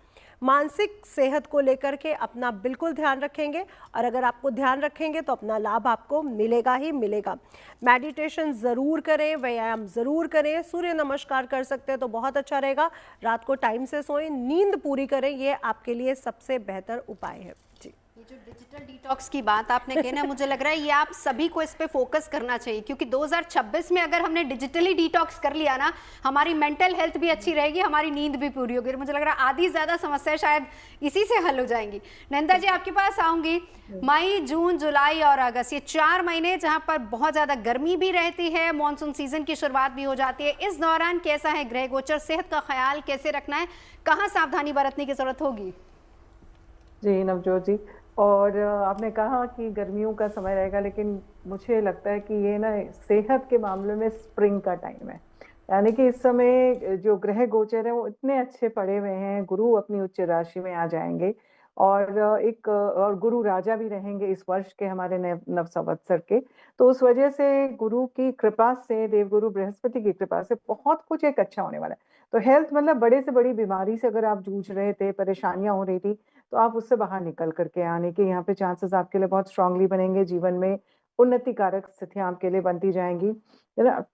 मानसिक सेहत को लेकर के अपना बिल्कुल ध्यान रखेंगे और अगर आपको ध्यान रखेंगे तो अपना लाभ आपको मिलेगा ही मिलेगा। मेडिटेशन ज़रूर करें, व्यायाम ज़रूर करें, सूर्य नमस्कार कर सकते हैं तो बहुत अच्छा रहेगा। रात को टाइम से सोएं, नींद पूरी करें, ये आपके लिए सबसे बेहतर उपाय है। जी, ये जो डिजिटल डिटॉक्स की बात आपने कही ना, मुझे लग रहा है ये आप सभी को इस पे फोकस करना चाहिए, क्योंकि 2026 में अगर हमने डिजिटली डिटॉक्स कर लिया ना, हमारी मेंटल हेल्थ भी अच्छी रहेगी, हमारी नींद भी पूरी होगी। मुझे लग रहा है आधी ज़्यादा समस्याएं शायद इसी से हल हो जाएंगी। नंदा जी आपके पास आऊंगी। मई, जून, जुलाई और अगस्त, ये 4 महीने जहां पर बहुत ज़्यादा गर्मी भी रहती है, मानसून सीजन की शुरुआत भी हो जाती है, इस दौरान कैसा है ग्रह गोचर, सेहत का ख्याल कैसे रखना है, कहाँ सावधानी बरतने की जरूरत होगी? जी नवजोत जी, और आपने कहा कि गर्मियों का समय रहेगा, लेकिन मुझे लगता है कि ये ना सेहत के मामले में स्प्रिंग का टाइम है। यानी कि इस समय जो ग्रह गोचर है वो इतने अच्छे पड़े हुए हैं। गुरु अपनी उच्च राशि में आ जाएंगे और और गुरु राजा भी रहेंगे इस वर्ष के हमारे नव संवत्सर के। तो उस वजह से गुरु की कृपा से, देवगुरु बृहस्पति की कृपा से बहुत कुछ एक अच्छा होने वाला है। तो हेल्थ मतलब बड़े से बड़ी बीमारी से अगर आप जूझ रहे थे, परेशानियां हो रही थी, तो आप उससे बाहर निकल करके आने के यहाँ पे चांसेस आपके लिए बहुत स्ट्रांगली बनेंगे। जीवन में उन्नति कारक स्थितियां आपके लिए बनती जाएंगी।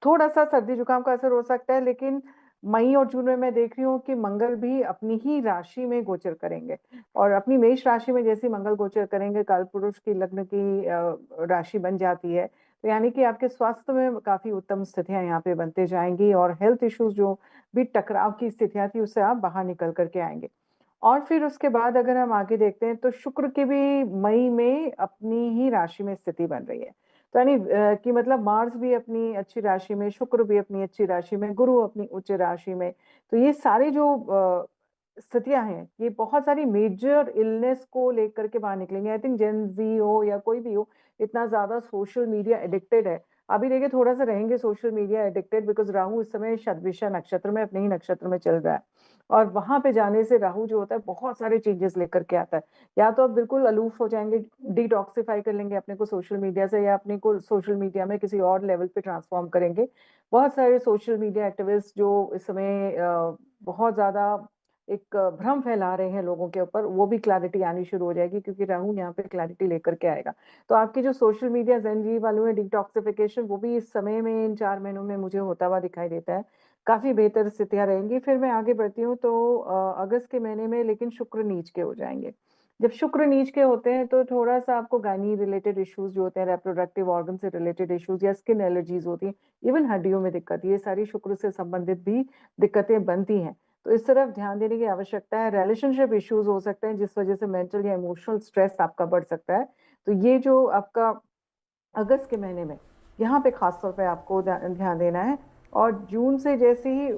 थोड़ा सा सर्दी जुकाम का असर हो सकता है, लेकिन मई और जून में मैं देख रही हूँ कि मंगल भी अपनी ही राशि में गोचर करेंगे और अपनी मेष राशि में जैसे मंगल गोचर करेंगे, कालपुरुष की लग्न की राशि बन जाती है। तो यानी कि आपके स्वास्थ्य में काफी उत्तम स्थितियां यहाँ पे बनते जाएंगी और हेल्थ इश्यूज जो भी टकराव की स्थितियां थी उससे आप बाहर निकल करके आएंगे। और फिर उसके बाद अगर हम आगे देखते हैं तो शुक्र की भी मई में अपनी ही राशि में स्थिति बन रही है। तो यानी कि मतलब मार्स भी अपनी अच्छी राशि में, शुक्र भी अपनी अच्छी राशि में, गुरु अपनी उच्च राशि में। तो ये सारी जो स्थितियां हैं, ये बहुत सारी मेजर इलनेस को लेकर के बाहर निकलेंगे। आई थिंक जेन जी हो या कोई भी हो, इतना ज्यादा सोशल मीडिया एडिक्टेड है। अभी देखिए थोड़ा सा रहेंगे social media addicted, because Rahu इस समय शतभिषा नक्षत्र में, अपने ही नक्षत्र में चल रहा है, और वहां पे जाने से राहु जो होता है बहुत सारे चेंजेस लेकर के आता है। या तो आप बिल्कुल अलूफ हो जाएंगे, डिटॉक्सिफाई कर लेंगे अपने को सोशल मीडिया से, या अपने को सोशल मीडिया में किसी और लेवल पे ट्रांसफॉर्म करेंगे। बहुत सारे सोशल मीडिया एक्टिविस्ट जो इस समय बहुत ज्यादा एक भ्रम फैला रहे हैं लोगों के ऊपर, वो भी क्लैरिटी आनी शुरू हो जाएगी, क्योंकि राहु यहाँ पे क्लैरिटी लेकर के आएगा। तो आपकी जो सोशल मीडिया जेनजी वालों है, डिटॉक्सिफिकेशन, वो भी इस समय में, इन 4 महीनों में मुझे होता हुआ दिखाई देता है। काफी बेहतर स्थितियां रहेंगी। फिर मैं आगे बढ़ती हूँ तो अगस्त के महीने में लेकिन शुक्र नीच के हो जाएंगे। जब शुक्र नीच के होते हैं तो थोड़ा सा आपको गायनी रिलेटेड इश्यूज जो होते हैं, रिप्रोडक्टिव ऑर्गन से रिलेटेड इश्यूज या स्किन एलर्जीज होती हैं, इवन हड्डियों में दिक्कत, ये सारी शुक्र से संबंधित भी दिक्कतें बनती हैं। तो इस तरफ ध्यान देने की आवश्यकता है। रिलेशनशिप इश्यूज हो सकते हैं जिस वजह से मेंटल या इमोशनल स्ट्रेस आपका बढ़ सकता है। तो ये जो आपका अगस्त के महीने में, यहाँ पे खास तौर पे आपको ध्यान देना है। और जून से जैसे ही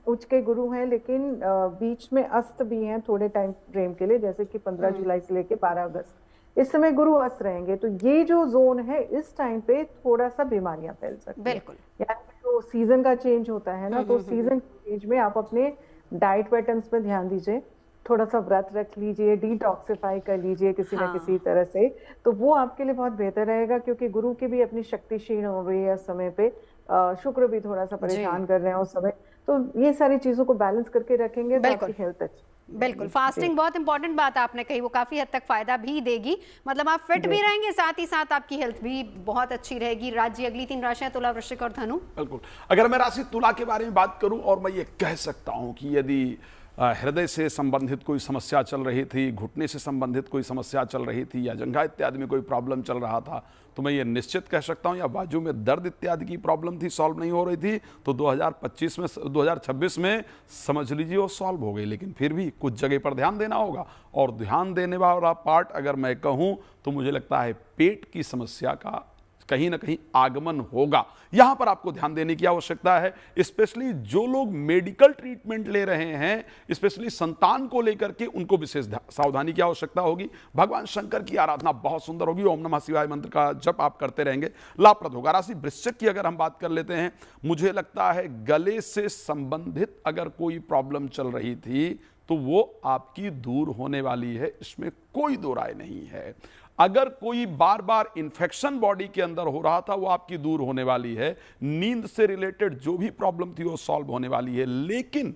उच्च के गुरु हैं, लेकिन बीच में अस्त भी हैं थोड़े टाइम फ्रेम के लिए, जैसे कि 15 जुलाई से लेके 12 अगस्त, इस समय गुरु अस्त रहेंगे। तो ये जो जोन है, इस टाइम पे थोड़ा सा बीमारियां फैल सकती है। बिल्कुल। यानी तो सीजन का चेंज होता है ना, तो सीजन चेंज में आप अपने डाइट पैटर्न्स पे ध्यान दीजिए, थोड़ा सा व्रत रख लीजिए, डिटॉक्सिफाई कर लीजिए किसी ना किसी तरह से, तो वो आपके लिए बहुत बेहतर रहेगा। क्योंकि गुरु की भी अपनी शक्ति क्षीण हो रही है उस समय पे, शुक्र भी थोड़ा सा परेशान कर रहे हैं उस समय। तो ये सारी चीजों को बैलेंस करके रखेंगे तो आपकी हेल्थ अच्छी। बिल्कुल, फास्टिंग बहुत इंपॉर्टेंट बात आपने कही, वो काफी हद तक फायदा भी देगी। मतलब आप फिट भी रहेंगे, साथ ही साथ आपकी हेल्थ भी बहुत अच्छी रहेगी। राज्य अगली 3 राशियां तुला, वृश्चिक और धनु। बिल्कुल, अगर मैं राशि तुला के बारे में बात करूं, और मैं ये कह सकता हूं कि यदि हृदय से संबंधित कोई समस्या चल रही थी, घुटने से संबंधित कोई समस्या चल रही थी, या जंघा इत्यादि में कोई प्रॉब्लम चल रहा था, तो मैं ये निश्चित कह सकता हूं, या बाजू में दर्द इत्यादि की प्रॉब्लम थी, सॉल्व नहीं हो रही थी, तो 2026 में समझ लीजिए वो सॉल्व हो गई। लेकिन फिर भी कुछ जगह पर ध्यान देना होगा, और ध्यान देने वाला पार्ट अगर मैं कहूं तो मुझे लगता है पेट की समस्या का कहीं ना कहीं आगमन होगा। यहां पर आपको ध्यान देने की आवश्यकता है, स्पेशली जो लोग मेडिकल ट्रीटमेंट ले रहे हैं, स्पेशली संतान को लेकर के, उनको विशेष सावधानी की आवश्यकता होगी। भगवान शंकर की आराधना बहुत सुंदर होगी, ओम नमः शिवाय मंत्र का जप आप करते रहेंगे, लाभप्रद होगा। राशि वृश्चिक की अगर हम बात कर लेते हैं, मुझे लगता है गले से संबंधित अगर कोई प्रॉब्लम चल रही थी तो वो आपकी दूर होने वाली है, इसमें कोई दो राय नहीं है। अगर कोई बार बार इन्फेक्शन बॉडी के अंदर हो रहा था, वो आपकी दूर होने वाली है। नींद से रिलेटेड जो भी प्रॉब्लम थी वो सॉल्व होने वाली है। लेकिन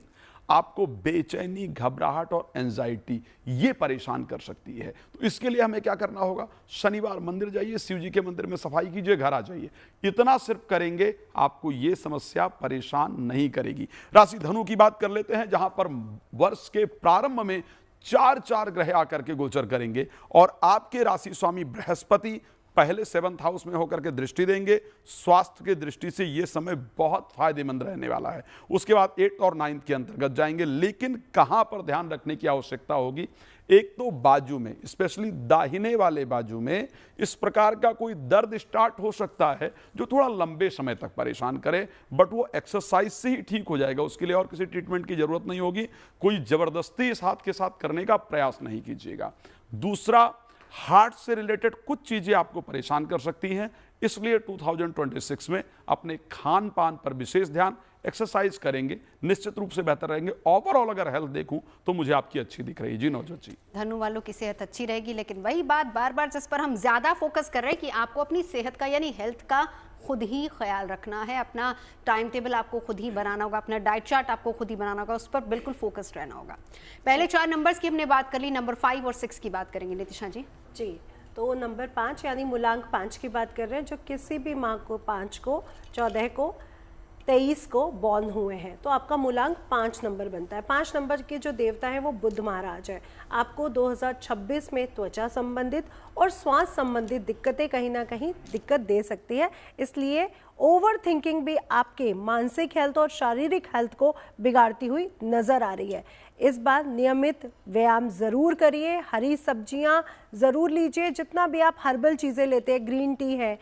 आपको बेचैनी, घबराहट और एंजाइटी ये परेशान कर सकती है। तो इसके लिए हमें क्या करना होगा? शनिवार मंदिर जाइए, शिव जी के मंदिर में सफाई कीजिए, घर आ जाइए। इतना सिर्फ करेंगे, आपको ये समस्या परेशान नहीं करेगी। राशि धनु की बात कर लेते हैं, जहां पर वर्ष के प्रारंभ में 4 ग्रह आकर के गोचर करेंगे, और आपके राशि स्वामी बृहस्पति पहले 7th हाउस में होकर के दृष्टि देंगे। स्वास्थ्य की दृष्टि से यह समय बहुत फायदेमंद रहने वाला है। उसके बाद 8th और 9th के अंतर्गत जाएंगे। लेकिन कहां पर ध्यान रखने की आवश्यकता होगी? एक तो बाजू में, स्पेशली दाहिने वाले बाजू में इस प्रकार का कोई दर्द स्टार्ट हो सकता है जो थोड़ा लंबे समय तक परेशान करे, बट वो एक्सरसाइज से ही ठीक हो जाएगा। उसके लिए और किसी ट्रीटमेंट की जरूरत नहीं होगी। कोई जबरदस्ती इस हाथ के साथ करने का प्रयास नहीं कीजिएगा। दूसरा, हार्ट से रिलेटेड कुछ चीजें आपको परेशान कर सकती हैं, इसलिए 2026 में अपने खान पान पर विशेष ध्यान, एक्सरसाइज करेंगे, निश्चित रूप से बेहतर रहेंगे। ओवरऑल अगर हेल्थ देखूं तो मुझे आपकी अच्छी दिख रही है। जी नवजोत जी। धनु वालों की सेहत अच्छी रहेगी, लेकिन वही बात बार बार जिस पर हम ज्यादा फोकस कर रहे हैं कि आपको अपनी सेहत का यानी हेल्थ का खुद ही ख्याल रखना है। अपना टाइम टेबल आपको खुद ही बनाना होगा, अपना डाइट चार्ट आपको खुद ही बनाना होगा, उस पर बिल्कुल फोकस्ड रहना होगा। पहले 4 नंबर्स की हमने बात कर ली, नंबर 5 और 6 की बात करेंगे नितिशा जी। जी, तो नंबर 5 यानी मूलांक 5 की बात कर रहे हैं, जो किसी भी माह को 5 को, 14 को, 23 को बॉर्न हुए हैं, तो आपका मूलांक 5 नंबर बनता है। 5 नंबर के जो देवता है वो बुध महाराज है। आपको 2026 में त्वचा संबंधित और स्वास्थ्य संबंधित दिक्कतें कहीं ना कहीं दिक्कत दे सकती है, इसलिए ओवर थिंकिंग भी आपके मानसिक हेल्थ और शारीरिक हेल्थ को बिगाड़ती हुई नजर आ रही है। इस बार नियमित व्यायाम ज़रूर करिए, हरी सब्जियां ज़रूर लीजिए, जितना भी आप हर्बल चीज़ें लेते हैं, ग्रीन टी है,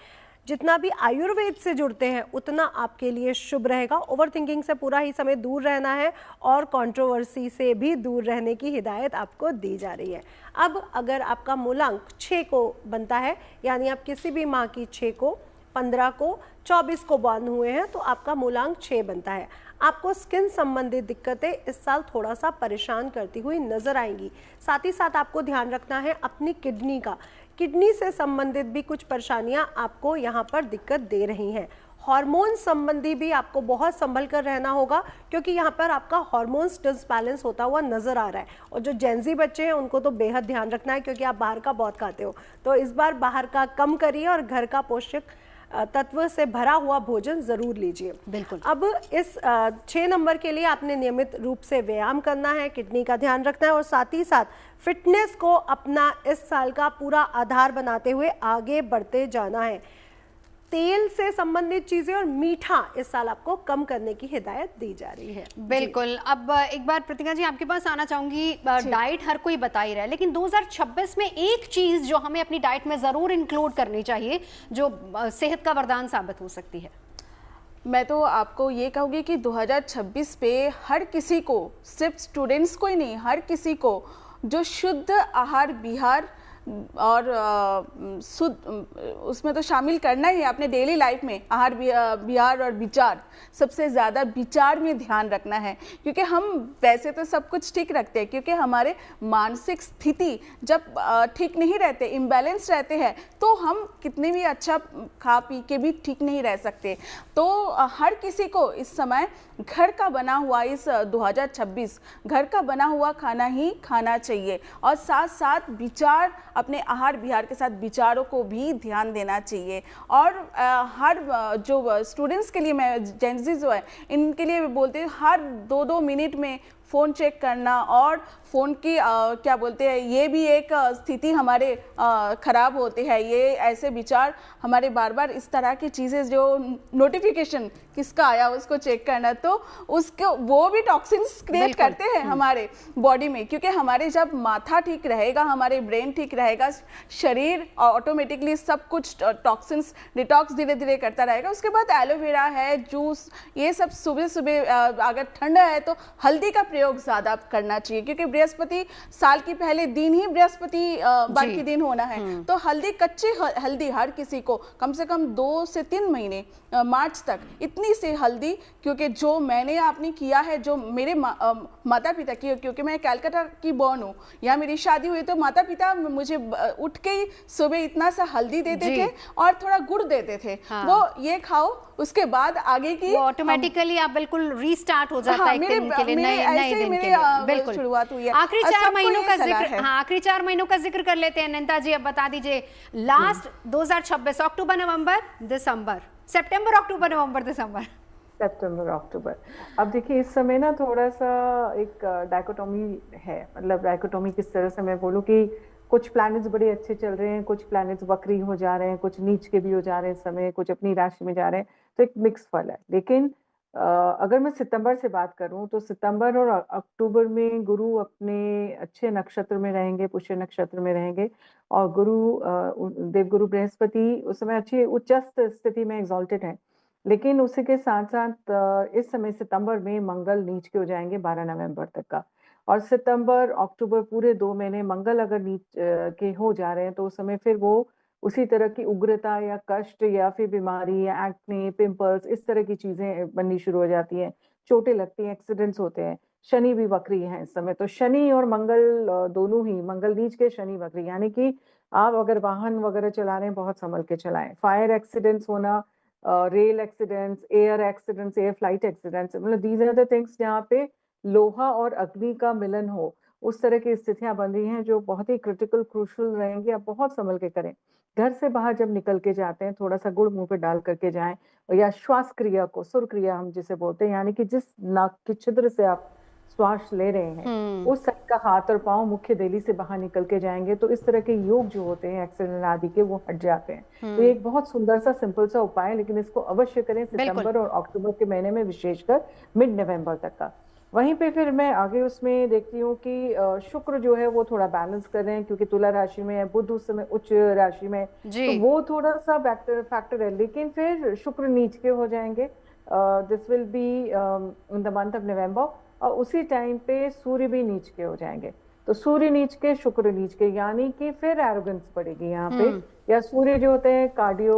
जितना भी आयुर्वेद से जुड़ते हैं उतना आपके लिए शुभ रहेगा। ओवर थिंकिंग से पूरा ही समय दूर रहना है और कंट्रोवर्सी से भी दूर रहने की हिदायत आपको दी जा रही है। अब अगर आपका मूलांक 6 को बनता है, यानी आप किसी भी माह की 6 को, 15 को, 24 को बॉर्न हुए हैं, तो आपका मूलांक 6 बनता है। आपको स्किन संबंधित दिक्कतें इस साल थोड़ा सा परेशान करती हुई नजर आएंगी। साथ ही साथ आपको ध्यान रखना है अपनी किडनी का। किडनी से संबंधित भी कुछ परेशानियां आपको यहाँ पर दिक्कत दे रही हैं। हार्मोन संबंधी भी आपको बहुत संभल कर रहना होगा, क्योंकि यहाँ पर आपका हार्मोन्स डिसबैलेंस होता हुआ नजर आ रहा है। और जो जेंजी बच्चे हैं उनको तो बेहद ध्यान रखना है, क्योंकि आप बाहर का बहुत खाते हो, तो इस बार बाहर का कम करिए और घर का पोषक तत्व से भरा हुआ भोजन जरूर लीजिए। बिल्कुल। अब इस 6 नंबर के लिए आपने नियमित रूप से व्यायाम करना है, किडनी का ध्यान रखना है और साथ ही साथ फिटनेस को अपना इस साल का पूरा आधार बनाते हुए आगे बढ़ते जाना है। तेल से संबंधित चीजें और मीठा इस साल आपको कम करने की हिदायत दी जा रही है। बिल्कुल। अब एक बार प्रतिज्ञा जी आपके पास आना चाहूंगी। डाइट हर कोई बता ही रहा है, लेकिन 2026 में एक चीज जो हमें अपनी डाइट में जरूर इंक्लूड करनी चाहिए, जो सेहत का वरदान साबित हो सकती है। मैं तो आपको ये कहूँगी कि 2026 पे हर किसी को, सिर्फ स्टूडेंट्स को ही नहीं, हर किसी को जो शुद्ध आहार विहार और शुद्ध, उसमें तो शामिल करना ही है अपने डेली लाइफ में। आहार विहार और विचार, सबसे ज़्यादा विचार में ध्यान रखना है, क्योंकि हम वैसे तो सब कुछ ठीक रखते हैं, क्योंकि हमारे मानसिक स्थिति जब ठीक नहीं रहते, इम्बैलेंस रहते हैं, तो हम कितने भी अच्छा खा पी के भी ठीक नहीं रह सकते। तो हर किसी को इस समय घर का बना हुआ, इस 2026 घर का बना हुआ खाना ही खाना चाहिए, और साथ साथ विचार, अपने आहार विहार के साथ विचारों को भी ध्यान देना चाहिए। और हर जो स्टूडेंट्स के लिए, मैं जेंजी जो है इनके लिए बोलते हैं, हर 2-2 मिनट में फ़ोन चेक करना, और फ़ोन की क्या बोलते हैं, ये भी एक स्थिति हमारे ख़राब होती है। ये ऐसे विचार हमारे बार बार इस तरह की चीज़ें, जो नोटिफिकेशन किसका आया उसको चेक करना, तो उसको वो भी टॉक्सिन्स क्रिएट करते हैं हमारे बॉडी में। क्योंकि हमारे जब माथा ठीक रहेगा, हमारे ब्रेन ठीक रहेगा, शरीर ऑटोमेटिकली सब कुछ टॉक्सिन्स डिटॉक्स धीरे धीरे करता रहेगा। उसके बाद एलोवेरा है, जूस, ये सब सुबह सुबह, अगर ठंडा है तो हल्दी का प्रयोग ज़्यादा करना चाहिए, क्योंकि बृहस्पति साल के पहले दिन ही बृहस्पति बार के दिन होना है। तो हल्दी, कच्ची हल्दी हर किसी को कम से कम 2 से 3 महीने, मार्च तक इतनी सी हल्दी, क्योंकि जो मैंने आपने किया है, जो मेरे माता पिता की, क्योंकि मैं कलकत्ता की बॉर्न हूँ, यहाँ मेरी शादी हुई, तो माता पिता मुझे उठ के ही सुबह इतना सा हल्दी देते थे और थोड़ा गुड़ देते थे। हाँ। वो ये खाओ, उसके बाद आगे की ऑटोमेटिकली आप बिल्कुल रीस्टार्ट हो जाता है, दिन के लिए, नए दिन के लिए। बिल्कुल शुरुआत हुई है। आखिरी 4 महीनों का जिक्र, हाँ आखिरी 4 महीनों का जिक्र कर लेते हैं। नंदा जी अब बता दीजिए, लास्ट 2026 अक्टूबर नवंबर दिसंबर, सितंबर अक्टूबर नवंबर दिसंबर, सितंबर अक्टूबर। अब देखिए इस समय ना थोड़ा सा एक डायकोटोमी है, मतलब डायकोटोमी किस तरह से मैं बोलूँ कि कुछ प्लैनेट्स बड़े अच्छे चल रहे हैं, कुछ प्लैनेट्स वक्री हो जा रहे हैं, कुछ नीच के भी हो जा रहे हैं इस समय, कुछ अपनी राशि में जा रहे हैं, तो एक मिक्स फल है। लेकिन अगर मैं सितंबर से बात करूं तो सितंबर और अक्टूबर में गुरु अपने अच्छे नक्षत्र में रहेंगे, पुष्य नक्षत्र में रहेंगे, और देवगुरु बृहस्पति उस समय अच्छी उच्चस्थ स्थिति में एग्जॉल्टेड है। लेकिन उसी के साथ साथ इस समय सितंबर में मंगल नीच के हो जाएंगे 12 नवंबर तक का, और सितंबर अक्टूबर पूरे 2 महीने मंगल अगर नीच के हो जा रहे हैं तो उस समय फिर वो उसी तरह की उग्रता या कष्ट या फिर बीमारी या एक्ने, पिंपल्स, इस तरह की चीजें बननी शुरू हो जाती हैं, चोटें लगती हैं, एक्सीडेंट्स होते हैं। शनि भी वक्री है इस समय, तो शनि और मंगल दोनों ही, मंगल नीच के शनि वक्री, यानी कि आप अगर वाहन वगैरह चला रहे हैं बहुत संभल के चलाएं। फायर एक्सीडेंट्स होना, rail accidents, air accidents, air flight accidents, मतलब दीज आर द थिंग्स जहाँ पे लोहा और अग्नि का मिलन हो, उस तरह की स्थितियां बन रही हैं जो बहुत ही क्रिटिकल, क्रूशल रहेंगी। आप बहुत संभल के करें। घर से बाहर जब निकल के जाते हैं थोड़ा सा गुड़ मुंह पे डाल करके जाएं, या श्वास क्रिया को, सुर क्रिया हम जिसे बोलते हैं, यानी कि जिस नाक के छिद्र से आप श्वास ले रहे हैं उस साइड का हाथ और पांव मुख्य देली से बाहर निकल के जाएंगे, तो इस तरह के योग जो होते हैं एक्सीडेंट आदि के, वो हट जाते हैं। तो ये एक बहुत सुंदर सा सिंपल सा उपाय है, लेकिन इसको अवश्य करें सितंबर और अक्टूबर के महीने में, विशेषकर मिड नवंबर तक का। वहीं पे फिर मैं आगे उसमें देखती हूँ कि शुक्र जो है वो थोड़ा बैलेंस कर रहे हैं, क्योंकि तुला राशि में है, बुध उस समय उच्च राशि में है, जी। तो वो थोड़ा सा फैक्टर है। लेकिन फिर शुक्र नीच के हो जाएंगे, this will be in the month of November, और उसी टाइम पे सूर्य भी नीच के हो जाएंगे। तो सूर्य नीच के शुक्र नीच के, यानी कि फिर एरोगेंस पड़ेगी यहाँ पे। या सूर्य जो होते हैं कार्डियो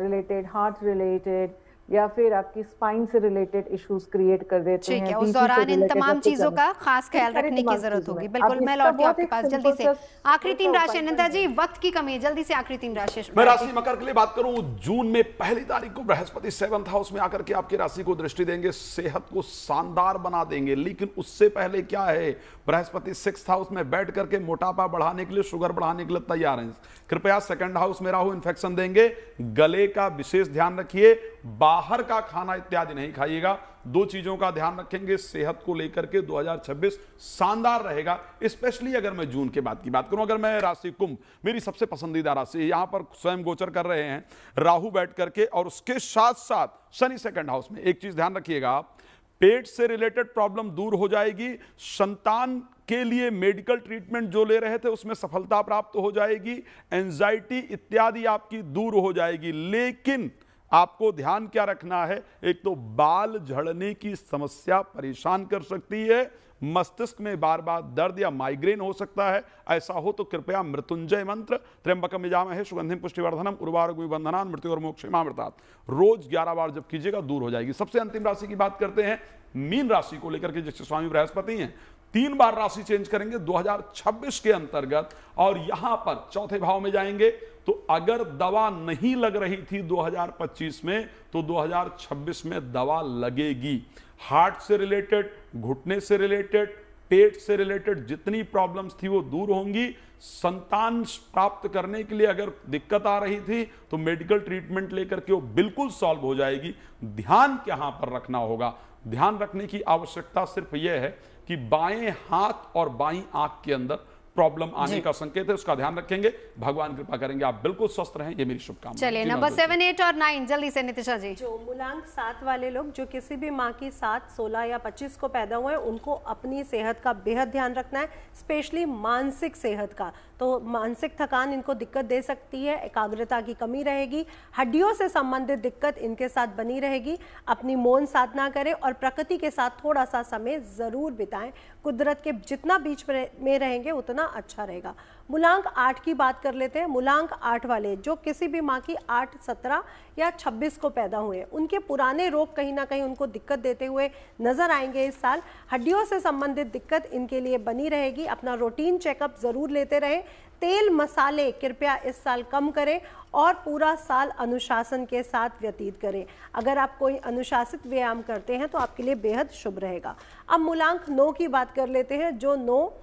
रिलेटेड, हार्ट रिलेटेड, या फिर आपकी स्पाइन से रिलेटेड इश्यूज क्रिएट कर देते ठीक हैं। है, उस BP से दौरान इन related तमाम या फिर चीजों का खास ख्याल सारी रखने की तमाम जरूरत चीजों होगी। में। बिल्कुल, अब मैं इसका लौटती हूँ बहुत आपके एक पास जल्दी simple से। सा आखिरी तीन उपाय राशि, करना अनिता है। जी, वक्त की कमी है, जल्दी से आखिरी तीन राशि। मैं राशि मकर के लिए बात करूं, जून में पहली तारीख को बृहस्पति 7th हाउस में आकर के आपकी राशि को दृष्टि देंगे, सेहत को शानदार बना देंगे। लेकिन उससे पहले क्या है, बृहस्पति 6th हाउस में बैठ करके मोटापा बढ़ाने के लिए, शुगर बढ़ाने के लिए तैयार हैं। कृपया 2nd हाउस में राहु इन्फेक्शन देंगे, गले का विशेष ध्यान रखिए, बाहर का खाना इत्यादि नहीं खाइएगा। दो चीजों का ध्यान रखेंगे, सेहत को लेकर के 2026 शानदार रहेगा। स्पेशली अगर मैं जून के बाद की बात करूं, अगर मैं राशि कुंभ, मेरी सबसे पसंदीदा राशि, यहां पर स्वयं गोचर कर रहे हैं राहु बैठ करके, और उसके साथ साथ शनि 2nd हाउस में। एक चीज ध्यान रखिएगा आप, पेट से रिलेटेड प्रॉब्लम दूर हो जाएगी, संतान के लिए मेडिकल ट्रीटमेंट जो ले रहे थे उसमें सफलता प्राप्त हो जाएगी, एंजाइटी इत्यादि आपकी दूर हो जाएगी। लेकिन आपको ध्यान क्या रखना है, एक तो बाल झड़ने की समस्या परेशान कर सकती है, मस्तिष्क में बार बार दर्द या माइग्रेन हो सकता है। ऐसा हो तो कृपया मृत्युंजय मंत्र त्र्यंबकम यजामहे सुगंधिम पुष्टिवर्धनम उर्वारुकमिव बंधनान् मृत्योर्मोक्षमामृतात् रोज 11 बार जब कीजिएगा दूर हो जाएगी। सबसे अंतिम राशि की बात करते हैं, मीन राशि को लेकर के, जिसके स्वामी बृहस्पति हैं। 3 बार राशि चेंज करेंगे 2026 के अंतर्गत, और यहां पर चौथे भाव में जाएंगे। तो अगर दवा नहीं लग रही थी 2025 में, तो 2026 में दवा लगेगी। हार्ट से रिलेटेड, घुटने से रिलेटेड, पेट से रिलेटेड जितनी प्रॉब्लम्स थी वो दूर होंगी। संतान प्राप्त करने के लिए अगर दिक्कत आ रही थी तो मेडिकल ट्रीटमेंट लेकर के वो बिल्कुल सॉल्व हो जाएगी। ध्यान कहां पर रखना होगा, ध्यान रखने की आवश्यकता सिर्फ यह है कि बाएं हाथ और बाईं आंख के अंदर प्रॉब्लम आने का संकेत है, उसका ध्यान रखेंगे, भगवान कृपा करेंगे, आप बिल्कुल स्वस्थ रहें, ये मेरी शुभकामना। चलिए, नंबर 7, 8 और 9 जल्दी से नितिशा जी। जो मूलांक 7 वाले लोग, जो किसी भी माह की 7, 16 या 25 को पैदा हुए हैं, उनको अपनी सेहत का बेहद ध्यान रखना है, स्पेशली मानसिक सेहत का। तो मानसिक थकान इनको दिक्कत दे सकती है, एकाग्रता की कमी रहेगी, हड्डियों से संबंधित दिक्कत इनके साथ बनी रहेगी। अपनी मौन साधना करें और प्रकृति के साथ थोड़ा सा समय जरूर बिताएं। कुदरत के जितना बीच में रहेंगे उतना अच्छा रहेगा। मूलांक 8 की बात कर लेते हैं। मूलांक 8 वाले जो किसी भी माह की 8, 17 या 26 को पैदा हुए, उनके पुराने रोग कहीं ना कहीं उनको दिक्कत देते हुए नजर आएंगे इस साल। हड्डियों से संबंधित दिक्कत इनके लिए बनी रहेगी। अपना रूटीन चेकअप जरूर लेते रहें। तेल मसाले कृपया इस साल कम करें और पूरा साल अनुशासन के साथ व्यतीत करें। अगर आप कोई अनुशासित व्यायाम करते हैं तो आपके लिए बेहद शुभ रहेगा। अब मूलांक 9 की बात कर लेते हैं। जो 9,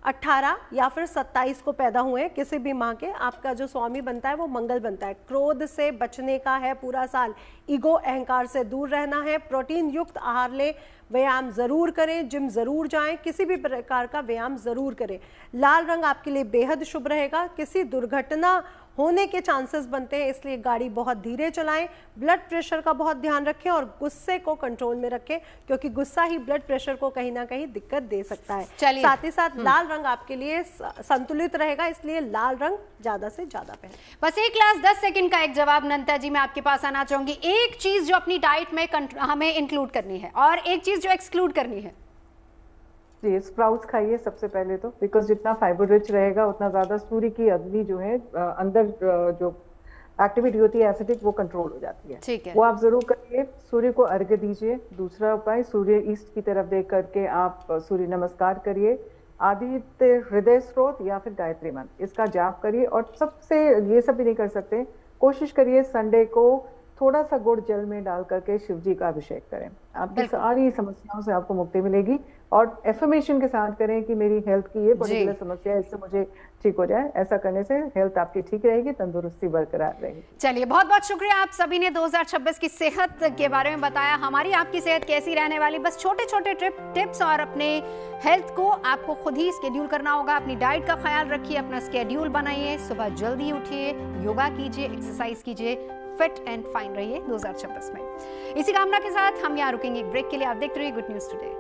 18 या फिर 27 को पैदा हुए हैं किसी भी माह के, आपका जो स्वामी बनता है वो मंगल बनता है। क्रोध से बचने का है पूरा साल, ईगो अहंकार से दूर रहना है, प्रोटीन युक्त आहार लें, व्यायाम जरूर करें, जिम जरूर जाएं, किसी भी प्रकार का व्यायाम जरूर करें। लाल रंग आपके लिए बेहद शुभ रहेगा। किसी दुर्घटना होने के चांसेस बनते हैं, इसलिए गाड़ी बहुत धीरे चलाएं। ब्लड प्रेशर का बहुत ध्यान रखें और गुस्से को कंट्रोल में रखें, क्योंकि गुस्सा ही ब्लड प्रेशर को कहीं ना कहीं दिक्कत दे सकता है। साथ ही साथ लाल रंग आपके लिए संतुलित रहेगा, इसलिए लाल रंग ज्यादा से ज्यादा पहने। बस 1 क्लास 10 सेकंड का एक जवाब नंता जी, मैं आपके पास आना चाहूंगी। एक चीज जो अपनी डाइट में हमें इंक्लूड करनी है और एक चीज जो एक्सक्लूड करनी है। जी, स्प्राउट्स खाइए सबसे पहले तो, बिकॉज जितना फाइबर रिच रहेगा उतना ज्यादा सूर्य की अग्नि जो है अंदर जो एक्टिविटी होती है एसिडिक, वो कंट्रोल हो जाती है। ठीक है, वो आप जरूर करिए। सूर्य को अर्घ्य दीजिए। दूसरा उपाय, सूर्य ईस्ट की तरफ देख करके आप सूर्य नमस्कार करिए। आदित्य हृदय स्रोत या फिर गायत्री मंत्र, इसका जाप करिए। और सबसे ये सब भी नहीं कर सकते, कोशिश करिए संडे को थोड़ा सा गुड़ जल में डाल करके शिव जी का अभिषेक करें। आपकी सारी समस्याओं से आपको मुक्ति मिलेगी। और एफर्मेशन के साथ करें कि मेरी हेल्थ की ये पर्टिकुलर समस्या है, इससे मुझे ठीक हो जाए। ऐसा करने से हेल्थ आपकी ठीक रहेगी, तंदुरुस्ती बरकरार रहेगी। चलिए, बहुत बहुत शुक्रिया। आप सभी ने 2026 की सेहत के बारे में बताया। हमारी आपकी सेहत कैसी रहने वाली, बस छोटे छोटे टिप्स, और अपने हेल्थ को आपको खुद ही स्केड्यूल करना होगा। अपनी डाइट का ख्याल रखिए, अपना स्केड्यूल बनाइए, सुबह जल्दी उठिए, योगा कीजिए, एक्सरसाइज कीजिए, फिट एंड फाइन रहिए 2026 में। इसी कामना के साथ हम यहाँ रुकेंगे एक ब्रेक के लिए। आप देखते रहिए गुड न्यूज टुडे।